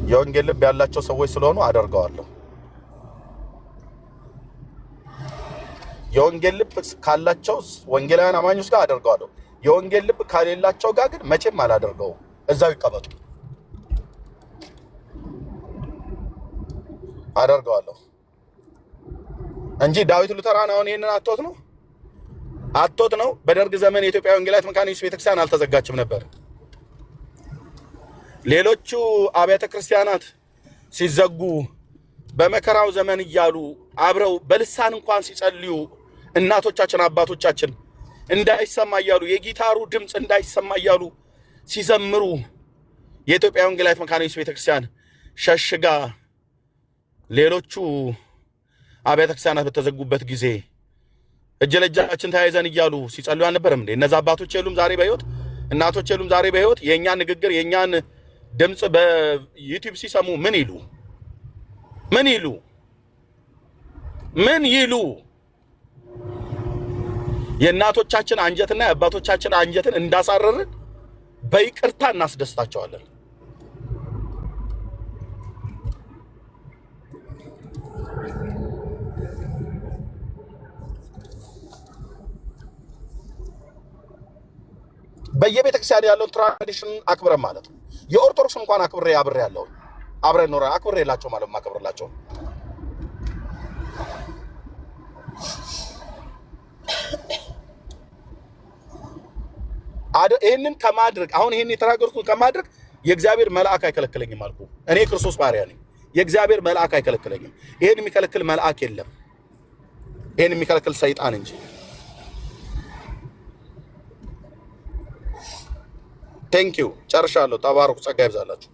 የወንጌል ልብ ያላቸው ሰዎች ስለሆኑ አደርገዋለሁ። የወንጌል ልብ ካላቸው ወንጌላውያን አማኞች ጋር አደርገዋለሁ። የወንጌል ልብ ከሌላቸው ጋር ግን መቼም አላደርገውም። እዛው ይቀመጡ። አደርገዋለሁ እንጂ ዳዊት ሉተራን አሁን ይሄንን አቶት ነው። በደርግ ዘመን የኢትዮጵያ ወንጌላዊት መካነ ኢየሱስ ቤተክርስቲያን አልተዘጋችም ነበር። ሌሎቹ አብያተ ክርስቲያናት ሲዘጉ በመከራው ዘመን እያሉ አብረው በልሳን እንኳን ሲጸልዩ እናቶቻችን አባቶቻችን እንዳይሰማ እያሉ የጊታሩ ድምፅ እንዳይሰማ እያሉ ሲዘምሩ የኢትዮጵያ ወንጌላዊት መካነ ኢየሱስ ቤተክርስቲያን ሸሽጋ ሌሎቹ አብያተ ክርስቲያናት በተዘጉበት ጊዜ እጅ ለእጃችን ተያይዘን እያሉ ሲጸልዩ አልነበረም እንዴ? እነዛ አባቶች የሉም ዛሬ በሕይወት? እናቶች የሉም ዛሬ በሕይወት? የእኛን ንግግር የእኛን ድምፅ በዩቲዩብ ሲሰሙ ምን ይሉ? የእናቶቻችን አንጀትና የአባቶቻችን አንጀትን እንዳሳረርን በይቅርታ እናስደስታቸዋለን። በየቤተ ክርስቲያን ያለውን ትራዲሽን አክብረን ማለት ነው። የኦርቶዶክስ እንኳን አብሬ ያለው አብረን ኖረ አክብሬላቸው ማለት ማከብርላቸው ይሄንን ከማድረግ አሁን ይሄን የተናገርኩት ከማድረግ የእግዚአብሔር መልአክ አይከለክለኝም አልኩ። እኔ ክርስቶስ ባሪያ ነኝ። የእግዚአብሔር መልአክ አይከለክለኝም። ይሄን የሚከለክል መልአክ የለም። ይሄን የሚከለክል ሰይጣን እንጂ። ቴንክ ዩ ጨርሻለሁ። ተባረኩ። ጸጋ ይብዛላችሁ።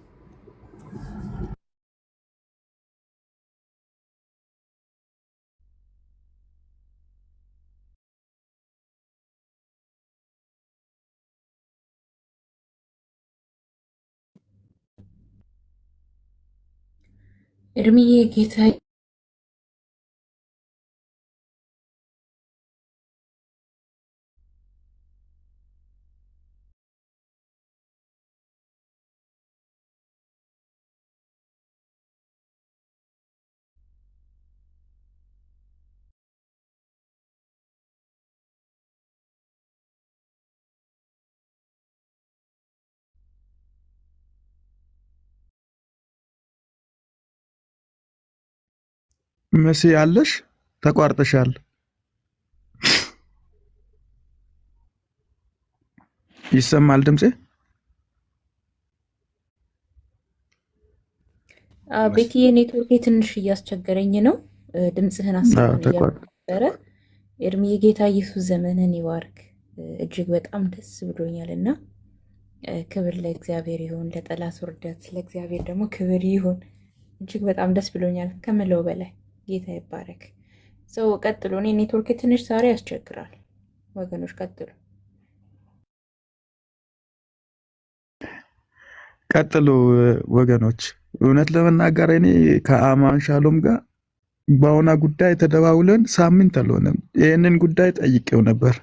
እድሜዬ ጌታ መሲ ያለሽ ተቋርጠሻል። ይሰማል ድምጼ? ቤትዬ ኔትወርክ ትንሽ እያስቸገረኝ ነው። ድምፅህን አሰማን እያነበረ እድሜዬ ጌታ ኢየሱስ ዘመንን ይባርክ። እጅግ በጣም ደስ ብሎኛል እና ክብር ለእግዚአብሔር ይሁን፣ ለጠላት ውርደት ለእግዚአብሔር ደግሞ ክብር ይሁን። እጅግ በጣም ደስ ብሎኛል ከምለው በላይ ጌታ ይባረክ። ሰው ቀጥሎ። እኔ ኔትወርክ ትንሽ ዛሬ ያስቸግራል ወገኖች፣ ቀጥሉ ቀጥሉ ወገኖች። እውነት ለመናገር እኔ ከአማን ሻሎም ጋር በአሁና ጉዳይ ተደዋውለን ሳምንት አልሆነም። ይህንን ጉዳይ ጠይቄው ነበር።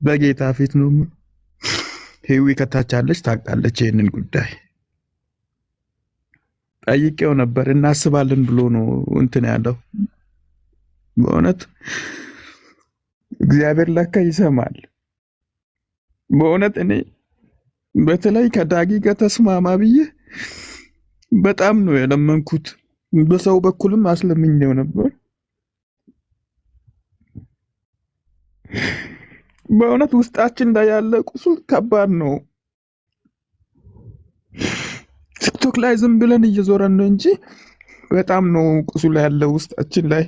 በጌታ ፊት ነው። ሄዊ ከታቻለች ታውቃለች። ይህንን ጉዳይ ጠይቄው ነበር። እናስባለን ብሎ ነው እንትን ያለው። በእውነት እግዚአብሔር ለካ ይሰማል። በእውነት እኔ በተለይ ከዳጊ ጋር ተስማማ ብዬ በጣም ነው የለመንኩት። በሰው በኩልም አስለምኜው ነበር። በእውነት ውስጣችን ላይ ያለ ቁስል ከባድ ነው። ቲክቶክ ላይ ዝም ብለን እየዞረን ነው እንጂ በጣም ነው ቁስል ያለው ውስጣችን ላይ።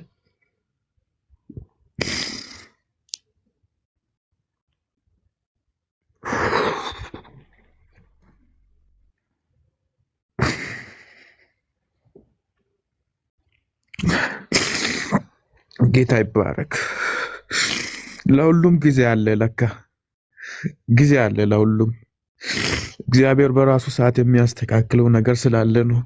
ጌታ ይባረክ። ለሁሉም ጊዜ አለ። ለካ ጊዜ አለ ለሁሉም። እግዚአብሔር በራሱ ሰዓት የሚያስተካክለው ነገር ስላለ ነው።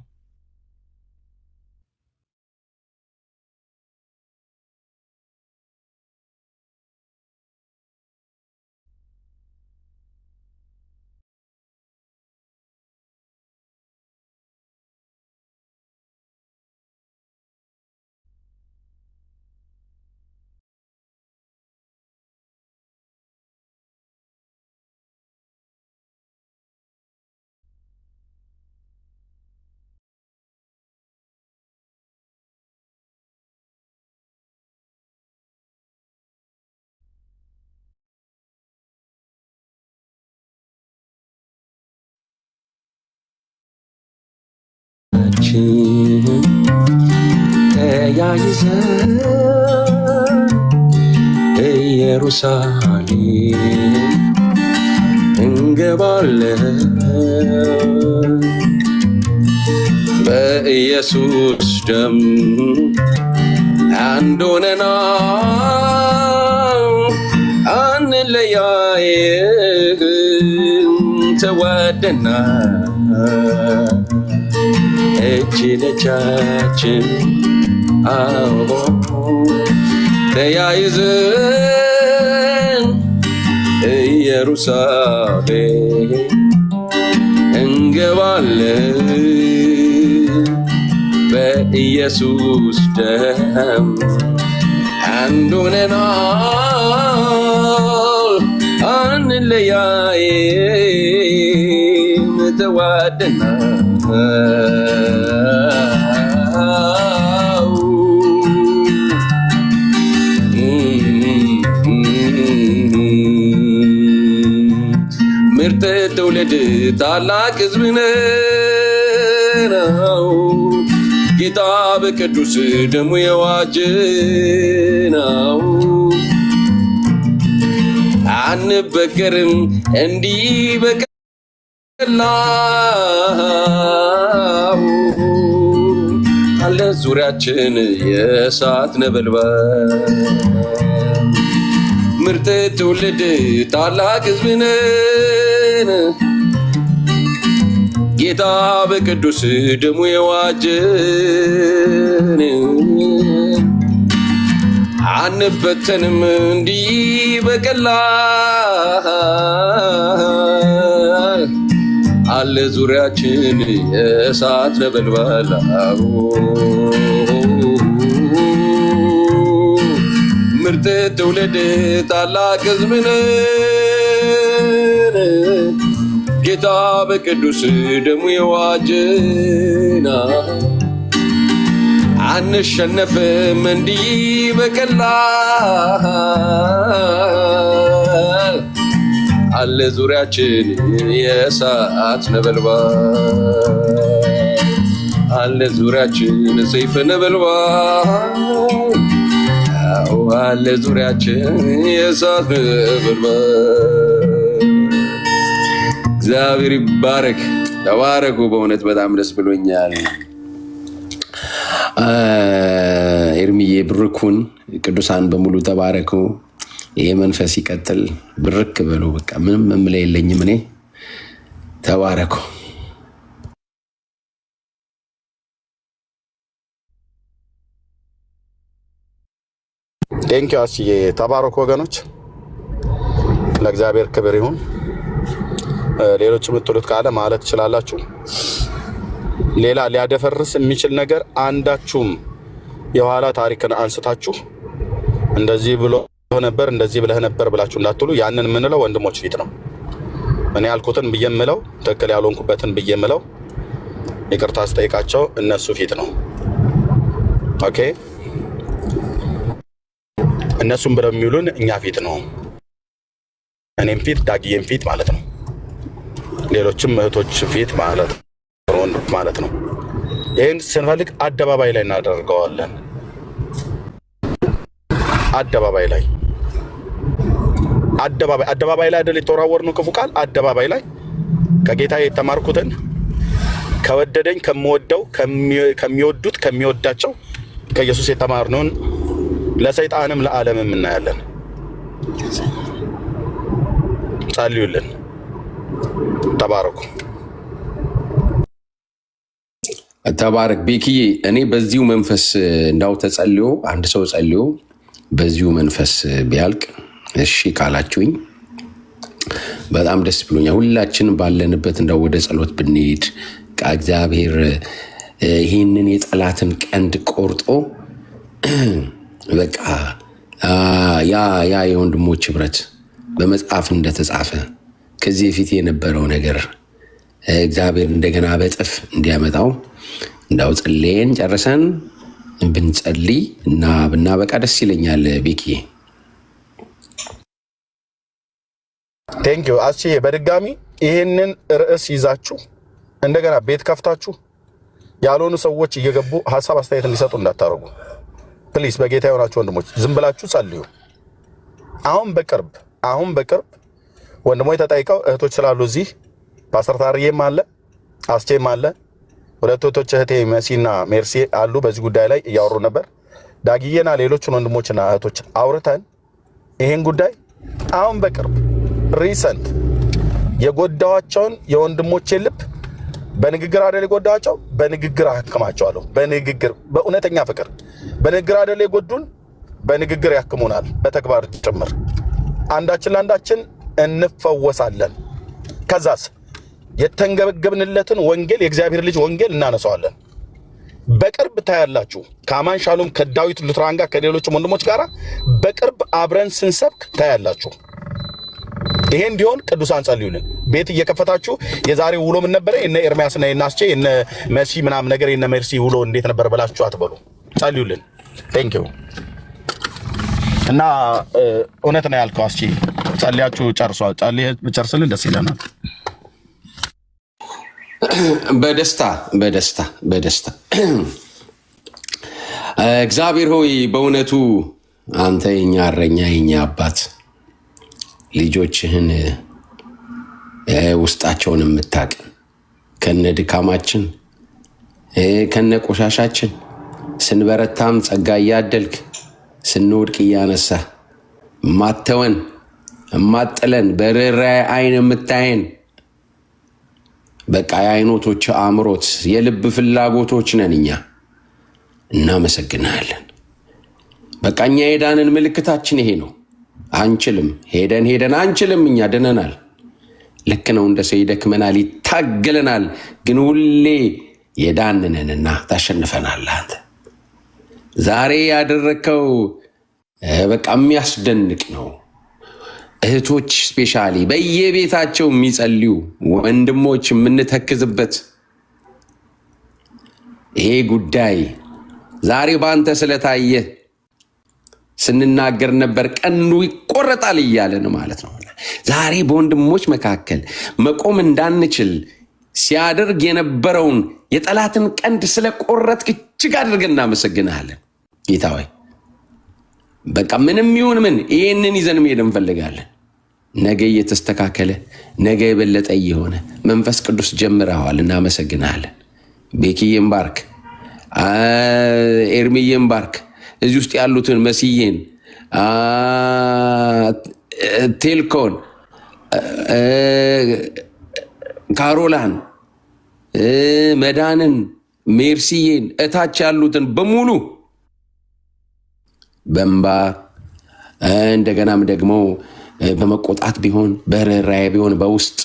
ደጃችን ተያይዘን ኢየሩሳሌም እንገባለን በኢየሱስ ደም አንድ ሆነናል አንለያይም ተዋደናል እጅ ለእጃችን አዎ ተያይዘን ኢየሩሳሌም እንገባለን በኢየሱስ ደም አንድ ሆነናል አንለያይም ተዋደናል ምርጥ ትውልድ ታላቅ ሕዝብ ነው ጌታ በቅዱስ ደሙ የዋጀነው አንበገርም እንዲህ በቀላሉ አለ ዙሪያችን የእሳት ነበልባል ምርጥ ትውልድ ታላቅ ሕዝብ ነን ጌታ በቅዱስ ደሙ የዋጀን አንበተንም እንዲህ በቀላል አለ ዙሪያችን የእሳት ነበልባል ምርጥ ትውልድ ታላቅ ሕዝብ ነን ጌታ በቅዱስ ደሙ የዋጀን አንሸነፍም እንዲህ በቀላል አለ ዙሪያችን የእሳት ነበልባል አለ ዙሪያችን ሰይፍ ነበልባል አለ ዙሪያችን የእሳት ነበልባል እግዚአብሔር ይባረክ ተባረኩ በእውነት በጣም ደስ ብሎኛል ኤርሚዬ ብርኩን ቅዱሳን በሙሉ ተባረኩ ይሄ መንፈስ ይቀጥል ብርክ በሉ በቃ ምንም መምለ የለኝም እኔ ተባረኩ ቴንክ ዩ አስዬ ተባረኩ ወገኖች ለእግዚአብሔር ክብር ይሁን ሌሎች የምትሉት ካለ ማለት ትችላላችሁ ሌላ ሊያደፈርስ የሚችል ነገር አንዳችሁም የኋላ ታሪክን አንስታችሁ እንደዚህ ብሎ ነበር እንደዚህ ብለህ ነበር ብላችሁ እንዳትሉ ያንን ምንለው ወንድሞች ፊት ነው እኔ ያልኩትን ብየምለው ትክክል ያልሆንኩበትን ብየምለው ይቅርታ አስጠይቃቸው እነሱ ፊት ነው ኦኬ እነሱም ብለው የሚሉን እኛ ፊት ነው እኔም ፊት ዳጊዬም ፊት ማለት ነው ሌሎችም እህቶች ፊት ማለት ነው ይሄን ስንፈልግ አደባባይ ላይ እናደርገዋለን አደባባይ ላይ አይደል የተወራወርነው ክፉ ቃል አደባባይ ላይ ከጌታ የተማርኩትን ከወደደኝ ከመወደው ከሚወዱት ከሚወዳቸው ከኢየሱስ የተማርነውን ለሰይጣንም ለዓለምም እናያለን ጸልዩልን ተባረኩ ተባረክ ቤኪዬ እኔ በዚሁ መንፈስ እንዳው ተጸልዮ አንድ ሰው ጸልዮ በዚሁ መንፈስ ቢያልቅ እሺ ካላችሁኝ በጣም ደስ ብሎኛል ሁላችንም ባለንበት እንዳው ወደ ጸሎት ብንሄድ እግዚአብሔር ይህንን የጠላትን ቀንድ ቆርጦ በቃ ያ የወንድሞች ህብረት በመጽሐፍ እንደተጻፈ ከዚህ በፊት የነበረው ነገር እግዚአብሔር እንደገና በጥፍ እንዲያመጣው እንዳው ጸልየን ጨርሰን ብንጸልይ እና ብናበቃ ደስ ይለኛል ቤኪዬ ቴንክ ዩ አስዬ በድጋሚ ይሄንን ርዕስ ይዛችሁ እንደገና ቤት ከፍታችሁ ያልሆኑ ሰዎች እየገቡ ሐሳብ አስተያየት እንዲሰጡ እንዳታረጉ ፕሊስ። በጌታ የሆናችሁ ወንድሞች ዝም ብላችሁ ጸልዩ። አሁን በቅርብ ወንድሞች ተጠይቀው እህቶች ስላሉ እዚህ ፓስተር ታርዬም አለ አስቼም አለ ሁለት እህቶች እህቴ መሲና ሜርሲ አሉ። በዚህ ጉዳይ ላይ እያወሩ ነበር። ዳጊዬና ሌሎችን ወንድሞችና እህቶች አውርተን ይሄን ጉዳይ አሁን በቅርብ ሪሰንት የጎዳዋቸውን የወንድሞቼን ልብ በንግግር አይደል የጎዳዋቸው፣ በንግግር አክማቸዋለሁ። በንግግር በእውነተኛ ፍቅር በንግግር አይደል የጎዱን፣ በንግግር ያክሙናል፣ በተግባር ጭምር። አንዳችን ለአንዳችን እንፈወሳለን። ከዛስ የተንገበገብንለትን ወንጌል የእግዚአብሔር ልጅ ወንጌል እናነሳዋለን። በቅርብ ታያላችሁ። ከአማን ሻሎም ከዳዊት ሉትራን ጋር ከሌሎችም ወንድሞች ጋር በቅርብ አብረን ስንሰብክ ታያላችሁ። ይሄ እንዲሆን ቅዱሳን ጸልዩልን። ቤት እየከፈታችሁ የዛሬ ውሎ ምን ነበር የነ ኤርሚያስና የናስቼ የነ መሲ ምናምን ነገር የነ ሜርሲ ውሎ እንዴት ነበር ብላችሁ አትበሉ። ጸልዩልን። ቴንክ ዩ። እና እውነት ነው ያልከው አስቺ፣ ጸልያችሁ ጨርሷል። ጨርስልን ደስ ይለናል። በደስታ እግዚአብሔር ሆይ በእውነቱ አንተ የኛ እረኛ የኛ አባት ልጆችህን ውስጣቸውን የምታውቅ ከነ ድካማችን ከነ ቆሻሻችን ስንበረታም ጸጋ እያደልክ ስንወድቅ እያነሳ ማተወን ማጥለን በርህራሄ አይን የምታየን በቃ የአይኖቶች አእምሮት የልብ ፍላጎቶች ነን እኛ። እናመሰግናለን። በቃ እኛ የዳንን ምልክታችን ይሄ ነው። አንችልም፣ ሄደን አንችልም። እኛ ድነናል። ልክ ነው። እንደ ሰው ይደክመናል፣ ይታገለናል፣ ግን ሁሌ የዳንነንና ታሸንፈናል። አንተ ዛሬ ያደረከው በቃ የሚያስደንቅ ነው። እህቶች ስፔሻሊ በየቤታቸው የሚጸልዩ ወንድሞች የምንተክዝበት ይሄ ጉዳይ ዛሬ በአንተ ስለታየ ስንናገር ነበር። ቀኑ ይቆረጣል እያለን ማለት ነው። ዛሬ በወንድሞች መካከል መቆም እንዳንችል ሲያደርግ የነበረውን የጠላትን ቀንድ ስለቆረጥክ እጅግ አድርገን እናመሰግንሃለን ጌታ ሆይ። በቃ ምንም ይሁን ምን ይህንን ይዘን መሄድ እንፈልጋለን። ነገ እየተስተካከለ ነገ የበለጠ እየሆነ መንፈስ ቅዱስ ጀምረዋል። እናመሰግናለን። ቤኪዬን ባርክ፣ ኤርሚዬን ባርክ፣ እዚህ ውስጥ ያሉትን መስዬን፣ ቴልኮን፣ ካሮላን፣ መዳንን፣ ሜርሲዬን እታች ያሉትን በሙሉ በእንባ እንደገናም ደግሞ በመቆጣት ቢሆን በርህራሄ ቢሆን በውስጥ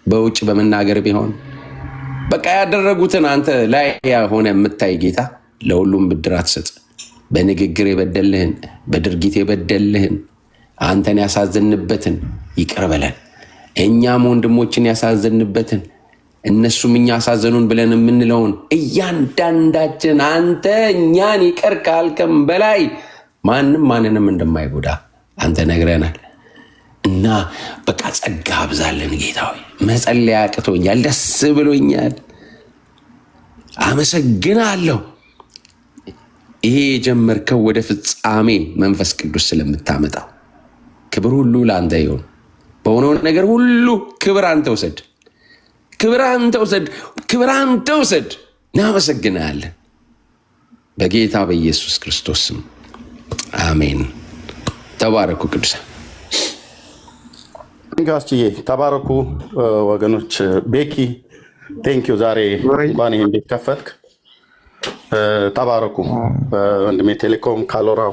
በውጭ በመናገር ቢሆን በቃ ያደረጉትን አንተ ላይ ሆነ የምታይ ጌታ ለሁሉም ብድራት ስጥ። በንግግር የበደልህን በድርጊት የበደልህን አንተን ያሳዘንበትን ይቅር በለን። እኛም ወንድሞችን ያሳዘንበትን እነሱም እኛ ያሳዘኑን ብለን የምንለውን እያንዳንዳችን አንተ እኛን ይቅር ካልከም በላይ ማንም ማንንም እንደማይጎዳ አንተ ነግረናል። እና በቃ ጸጋ አብዛለን ጌታ ሆይ። መጸለይ አቅቶኛል፣ ደስ ብሎኛል፣ አመሰግናለሁ። ይሄ የጀመርከው ወደ ፍጻሜ መንፈስ ቅዱስ ስለምታመጣው ክብር ሁሉ ለአንተ ይሁን። በሆነው ነገር ሁሉ ክብር አንተ ውሰድ፣ ክብር አንተ ውሰድ፣ ክብር አንተ ውሰድ። እናመሰግናለን በጌታ በኢየሱስ ክርስቶስ ስም አሜን። ተባረኩ ቅዱሳን። ጋስዬ ተባረኩ ወገኖች። ቤኪ ቴንኪዩ። ዛሬ እንኳን ይሄን ቤት ከፈትክ። ተባረኩ ወንድሜ። ቴሌኮም ካሎራው፣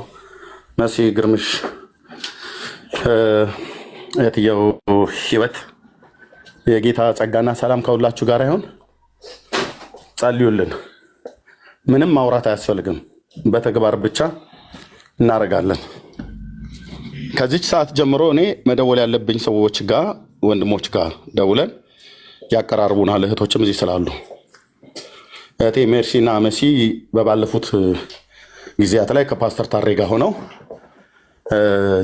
መሲ ግርምሽ፣ እህትየው ህይወት፣ የጌታ ጸጋና ሰላም ከሁላችሁ ጋር ይሁን። ጸልዩልን። ምንም ማውራት አያስፈልግም፣ በተግባር ብቻ እናደርጋለን። ከዚች ሰዓት ጀምሮ እኔ መደወል ያለብኝ ሰዎች ጋር ወንድሞች ጋር ደውለን ያቀራርቡናል። እህቶችም እዚህ ስላሉ እህቴ ሜርሲና መሲ በባለፉት ጊዜያት ላይ ከፓስተር ታሬ ጋር ሆነው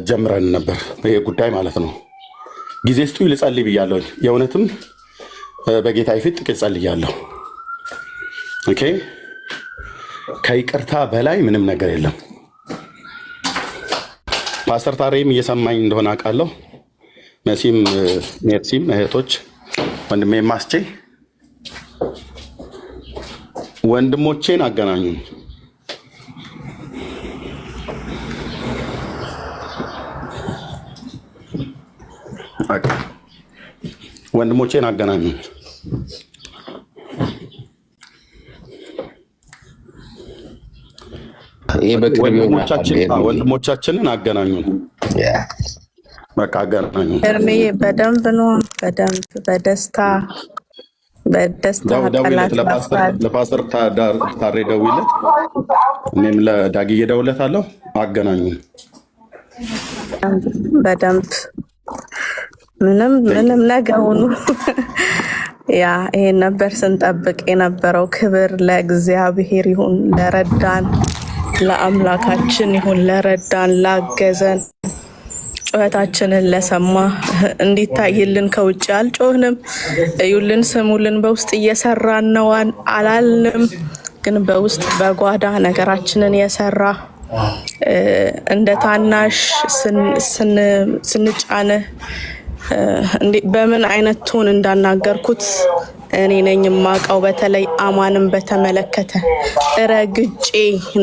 ጀምረን ነበር ይሄ ጉዳይ ማለት ነው። ጊዜ ስጡ ልጸልይ ብያለሁ። የእውነትም በጌታ ፊት ጥቂት ጸልያለሁ ኦኬ ከይቅርታ በላይ ምንም ነገር የለም። ፓስተር ታሬም እየሰማኝ እንደሆነ አውቃለሁ። መሲም ሜርሲም እህቶች ወንድሜ ማስቼ ወንድሞቼን አገናኙኝ። ወንድሞቼን አገናኙኝ። ወንድሞቻችንን አገናኙን። በቃ አገናኙን። ኤርሚዬ በደንብ ነው፣ በደንብ በደስታ ለፓስተር ታሬ ደውይለት፣ እኔም ለዳጊ እደውልለታለሁ። አገናኙን በደንብ ምንም ነገር ሆኑ። ያ ይሄን ነበር ስንጠብቅ የነበረው። ክብር ለእግዚአብሔር ይሁን፣ ለረዳን ለአምላካችን ይሁን፣ ለረዳን ላገዘን፣ ጩኸታችንን ለሰማ። እንዲታይልን ከውጭ አልጮህንም። እዩልን፣ ስሙልን፣ በውስጥ እየሰራን ነው አላልንም፣ ግን በውስጥ በጓዳ ነገራችንን የሰራ እንደ ታናሽ ስንጫንህ በምን አይነት ቶን እንዳናገርኩት እኔ ነኝ የማውቀው። በተለይ አማንም በተመለከተ ረግጬ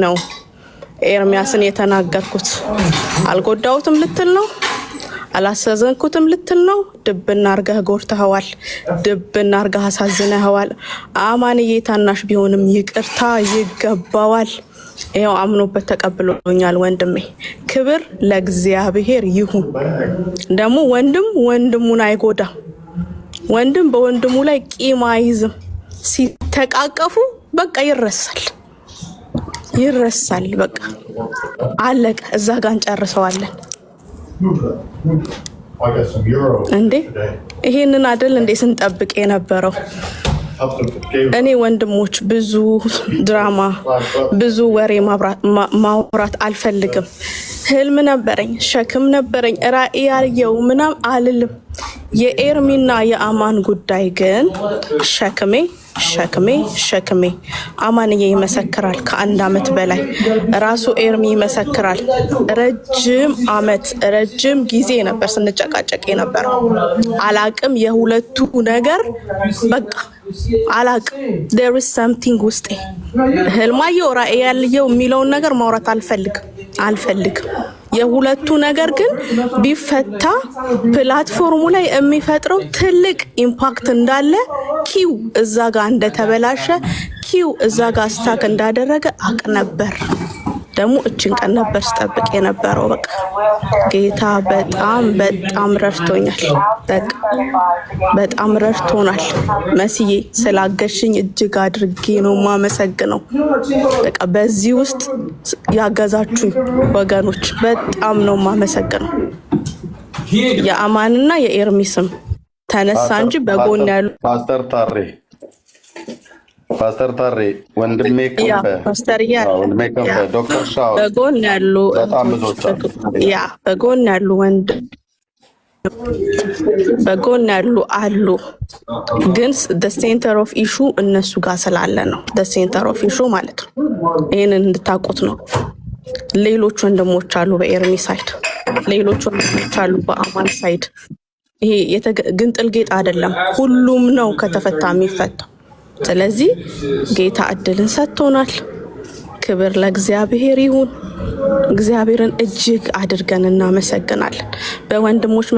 ነው ኤርሚያስን የተናገርኩት። አልጎዳሁትም ልትል ነው፣ አላሳዘንኩትም ልትል ነው። ድብና አርገህ ጎርተኸዋል፣ ድብና አርገህ አሳዝነኸዋል። አማንዬ ታናሽ ቢሆንም ይቅርታ ይገባዋል። ይኸው አምኖበት ተቀብሎኛል ወንድሜ። ክብር ለእግዚአብሔር ይሁን። ደግሞ ወንድም ወንድሙን አይጎዳም። ወንድም በወንድሙ ላይ ቂም አይዝም። ሲተቃቀፉ በቃ ይረሳል። በቃ አለቀ። እዛ ጋር እንጨርሰዋለን። እንዴ ይሄንን አይደል እንዴ ስንጠብቅ የነበረው? እኔ ወንድሞች ብዙ ድራማ ብዙ ወሬ ማውራት አልፈልግም። ህልም ነበረኝ፣ ሸክም ነበረኝ፣ ራእይ ያየው ምናም አልልም። የኤርሚና የአማን ጉዳይ ግን ሸክሜ አማንዬ ይመሰክራል። ከ1 ዓመት በላይ ራሱ ኤርሚ ይመሰክራል። ረጅም ጊዜ ነበር ስንጨቃጨቅ የነበረው። አላቅም የሁለቱ ነገር በቃ አላቅም። there is something ውስጤ ህልማየው ራእይ ያልየው የሚለውን ነገር ማውራት አልፈልግም። የሁለቱ ነገር ግን ቢፈታ ፕላትፎርሙ ላይ የሚፈጥረው ትልቅ ኢምፓክት እንዳለ ኪው እዛ ጋር እንደተበላሸ ኪው እዛ ጋር ስታክ እንዳደረገ አቅ ነበር። ደግሞ እችን ቀን ነበር ስጠብቅ የነበረው። በቃ ጌታ በጣም ረድቶኛል። በጣም ረድቶናል። መስዬ ስላገሽኝ እጅግ አድርጌ ነው ማመሰግነው። በቃ በዚህ ውስጥ ያገዛችሁኝ ወገኖች በጣም ነው ማመሰግነው። የአማንና የኤርሚ ስም ተነሳ እንጂ በጎን ያሉ ፓስተር ታሬ ወንድሜ ክንፈ ዶክተር ሻው በጎን ያሉ በጎን ያሉ አሉ። ግን the center of issue እነሱ ጋር ስላለ ነው። the center of issue ማለት ነው። ይሄንን እንድታውቁት ነው። ሌሎች ወንድሞች አሉ በኤርሚ ሳይድ፣ ሌሎች ወንድሞች አሉ በአማን ሳይድ። ይሄ ግንጥል ጌጥ አይደለም። ሁሉም ነው ከተፈታ የሚፈታው። ስለዚህ ጌታ እድልን ሰጥቶናል። ክብር ለእግዚአብሔር ይሁን። እግዚአብሔርን እጅግ አድርገን እናመሰግናለን። በወንድሞች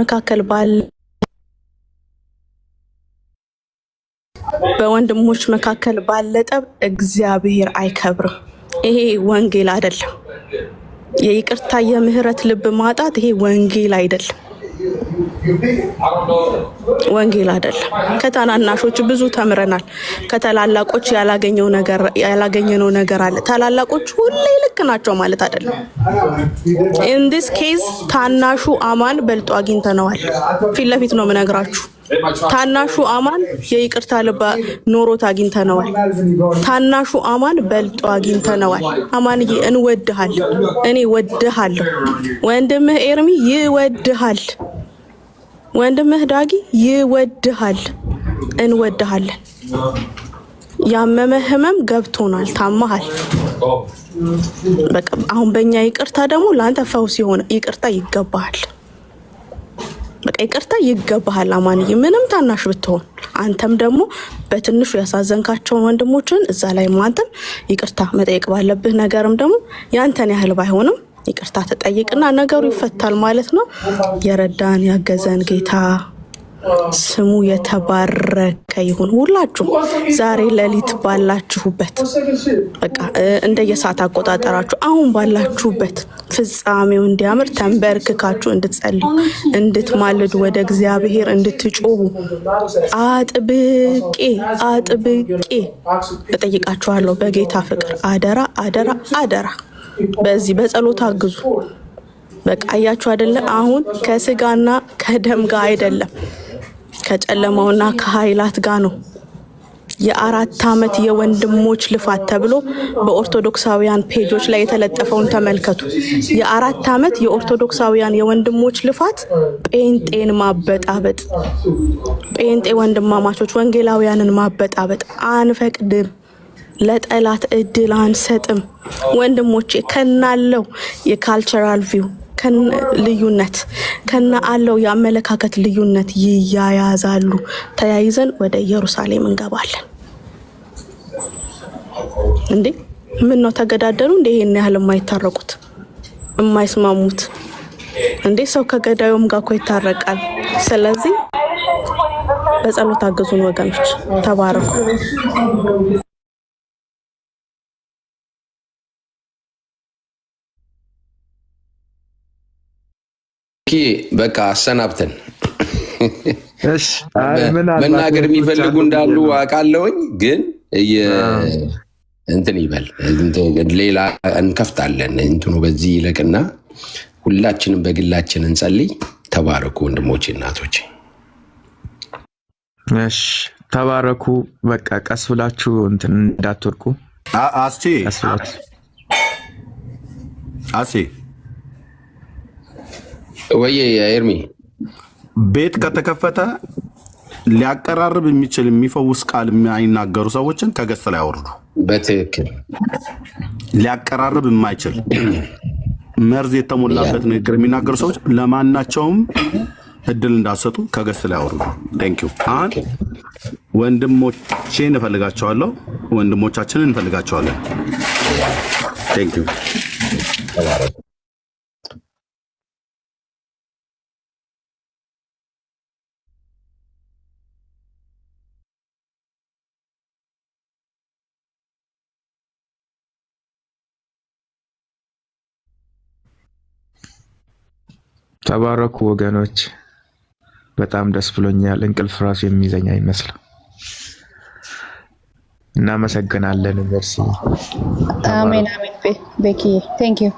መካከል ባለ ጠብ እግዚአብሔር አይከብርም። ይሄ ወንጌል አይደለም። የይቅርታ የምህረት ልብ ማጣት ይሄ ወንጌል አይደለም። ከታናናሾች ብዙ ተምረናል። ከታላላቆች ያላገኘነው ነገር አለ። ታላላቆች ሁሌ ልክ ናቸው ማለት አይደለም። in this case ታናሹ አማን በልጦ አግኝተነዋል። ፊት ለፊት ነው የምነግራችሁ። ታናሹ አማን የይቅርታ ልብ ኖሮት አግኝተነዋል። ታናሹ አማን በልጦ አግኝተነዋል። አማንዬ እንወድሃለን። እኔ ወድሃለሁ። ወንድምህ ኤርሚ ይወድሃል። ወንድምህ ዳጊ ይወድሃል። እንወድሃለን። ያመመ ህመም ገብቶናል ታማሃል በቃ አሁን በእኛ ይቅርታ ደግሞ ላንተ ፈውስ ይሆን ይቅርታ ይገባሃል በቃ ይቅርታ ይገባሃል አማንዬ ምንም ታናሽ ብትሆን አንተም ደግሞ በትንሹ ያሳዘንካቸውን ወንድሞችን እዛ ላይ ማንተም ይቅርታ መጠየቅ ባለብህ ነገርም ደግሞ ያንተን ያህል ባይሆንም ይቅርታ ተጠይቅና ነገሩ ይፈታል ማለት ነው የረዳን ያገዘን ጌታ ስሙ የተባረከ ይሁን ሁላችሁ ዛሬ ለሊት ባላችሁበት በቃ እንደየሰዓት አቆጣጠራችሁ አሁን ባላችሁበት ፍጻሜው እንዲያምር ተንበርክካችሁ እንድትጸልዩ እንድትማልዱ ወደ እግዚአብሔር እንድትጮሁ አጥብቄ እጠይቃችኋለሁ በጌታ ፍቅር አደራ በዚህ በጸሎት አግዙ በቃ አያችሁ አይደለ አሁን ከስጋና ከደም ጋር አይደለም ከጨለማውና ከኃይላት ጋር ነው የ4 አመት የወንድሞች ልፋት ተብሎ በኦርቶዶክሳውያን ፔጆች ላይ የተለጠፈውን ተመልከቱ የ4 አመት የኦርቶዶክሳውያን የወንድሞች ልፋት ጴንጤን ማበጣበጥ ጴንጤ ወንድማማቾች ወንጌላውያንን ማበጣበጥ አንፈቅድም ለጠላት እድል አንሰጥም ወንድሞቼ ከናለው የካልቸራል ቪው ልዩነት ከና አለው ያመለካከት ልዩነት ይያያዛሉ ተያይዘን ወደ ኢየሩሳሌም እንገባለን እንዴ ምን ነው ተገዳደሩ እንዴ ይሄን ያህል የማይታረቁት የማይስማሙት እንዴ ሰው ከገዳዩም ጋር እኮ ይታረቃል ስለዚህ በጸሎት አግዙን ወገኖች ተባረኩ በቃ አሰናብተን እሺ መናገር የሚፈልጉ እንዳሉ አውቃለሁኝ ግን እንትን ይበል ሌላ እንከፍታለን እንትኑ በዚህ ይለቅና ሁላችንም በግላችን እንጸልይ ተባረኩ ወንድሞቼ እናቶቼ እሺ ተባረኩ በቃ ቀስ ብላችሁ እንትን እንዳትወርቁ አሴ ወይ ኤርሚ ቤት ከተከፈተ ሊያቀራርብ የሚችል የሚፈውስ ቃል የሚናገሩ ሰዎችን ከገስት ላይ አወርዱ በትክክል ሊያቀራርብ የማይችል መርዝ የተሞላበት ንግግር የሚናገሩ ሰዎች ለማናቸውም እድል እንዳሰጡ ከገስት ላይ አወርዱ ቴንክ ዩ ወንድሞቼን እንፈልጋቸዋለሁ ወንድሞቻችንን እንፈልጋቸዋለን ቴንክ ዩ ተባረኩ ወገኖች በጣም ደስ ብሎኛል እንቅልፍ ራሱ የሚዘኛ ይመስላል እናመሰግናለን መርሲ አሜን ቤኪ ቴንክ ዩ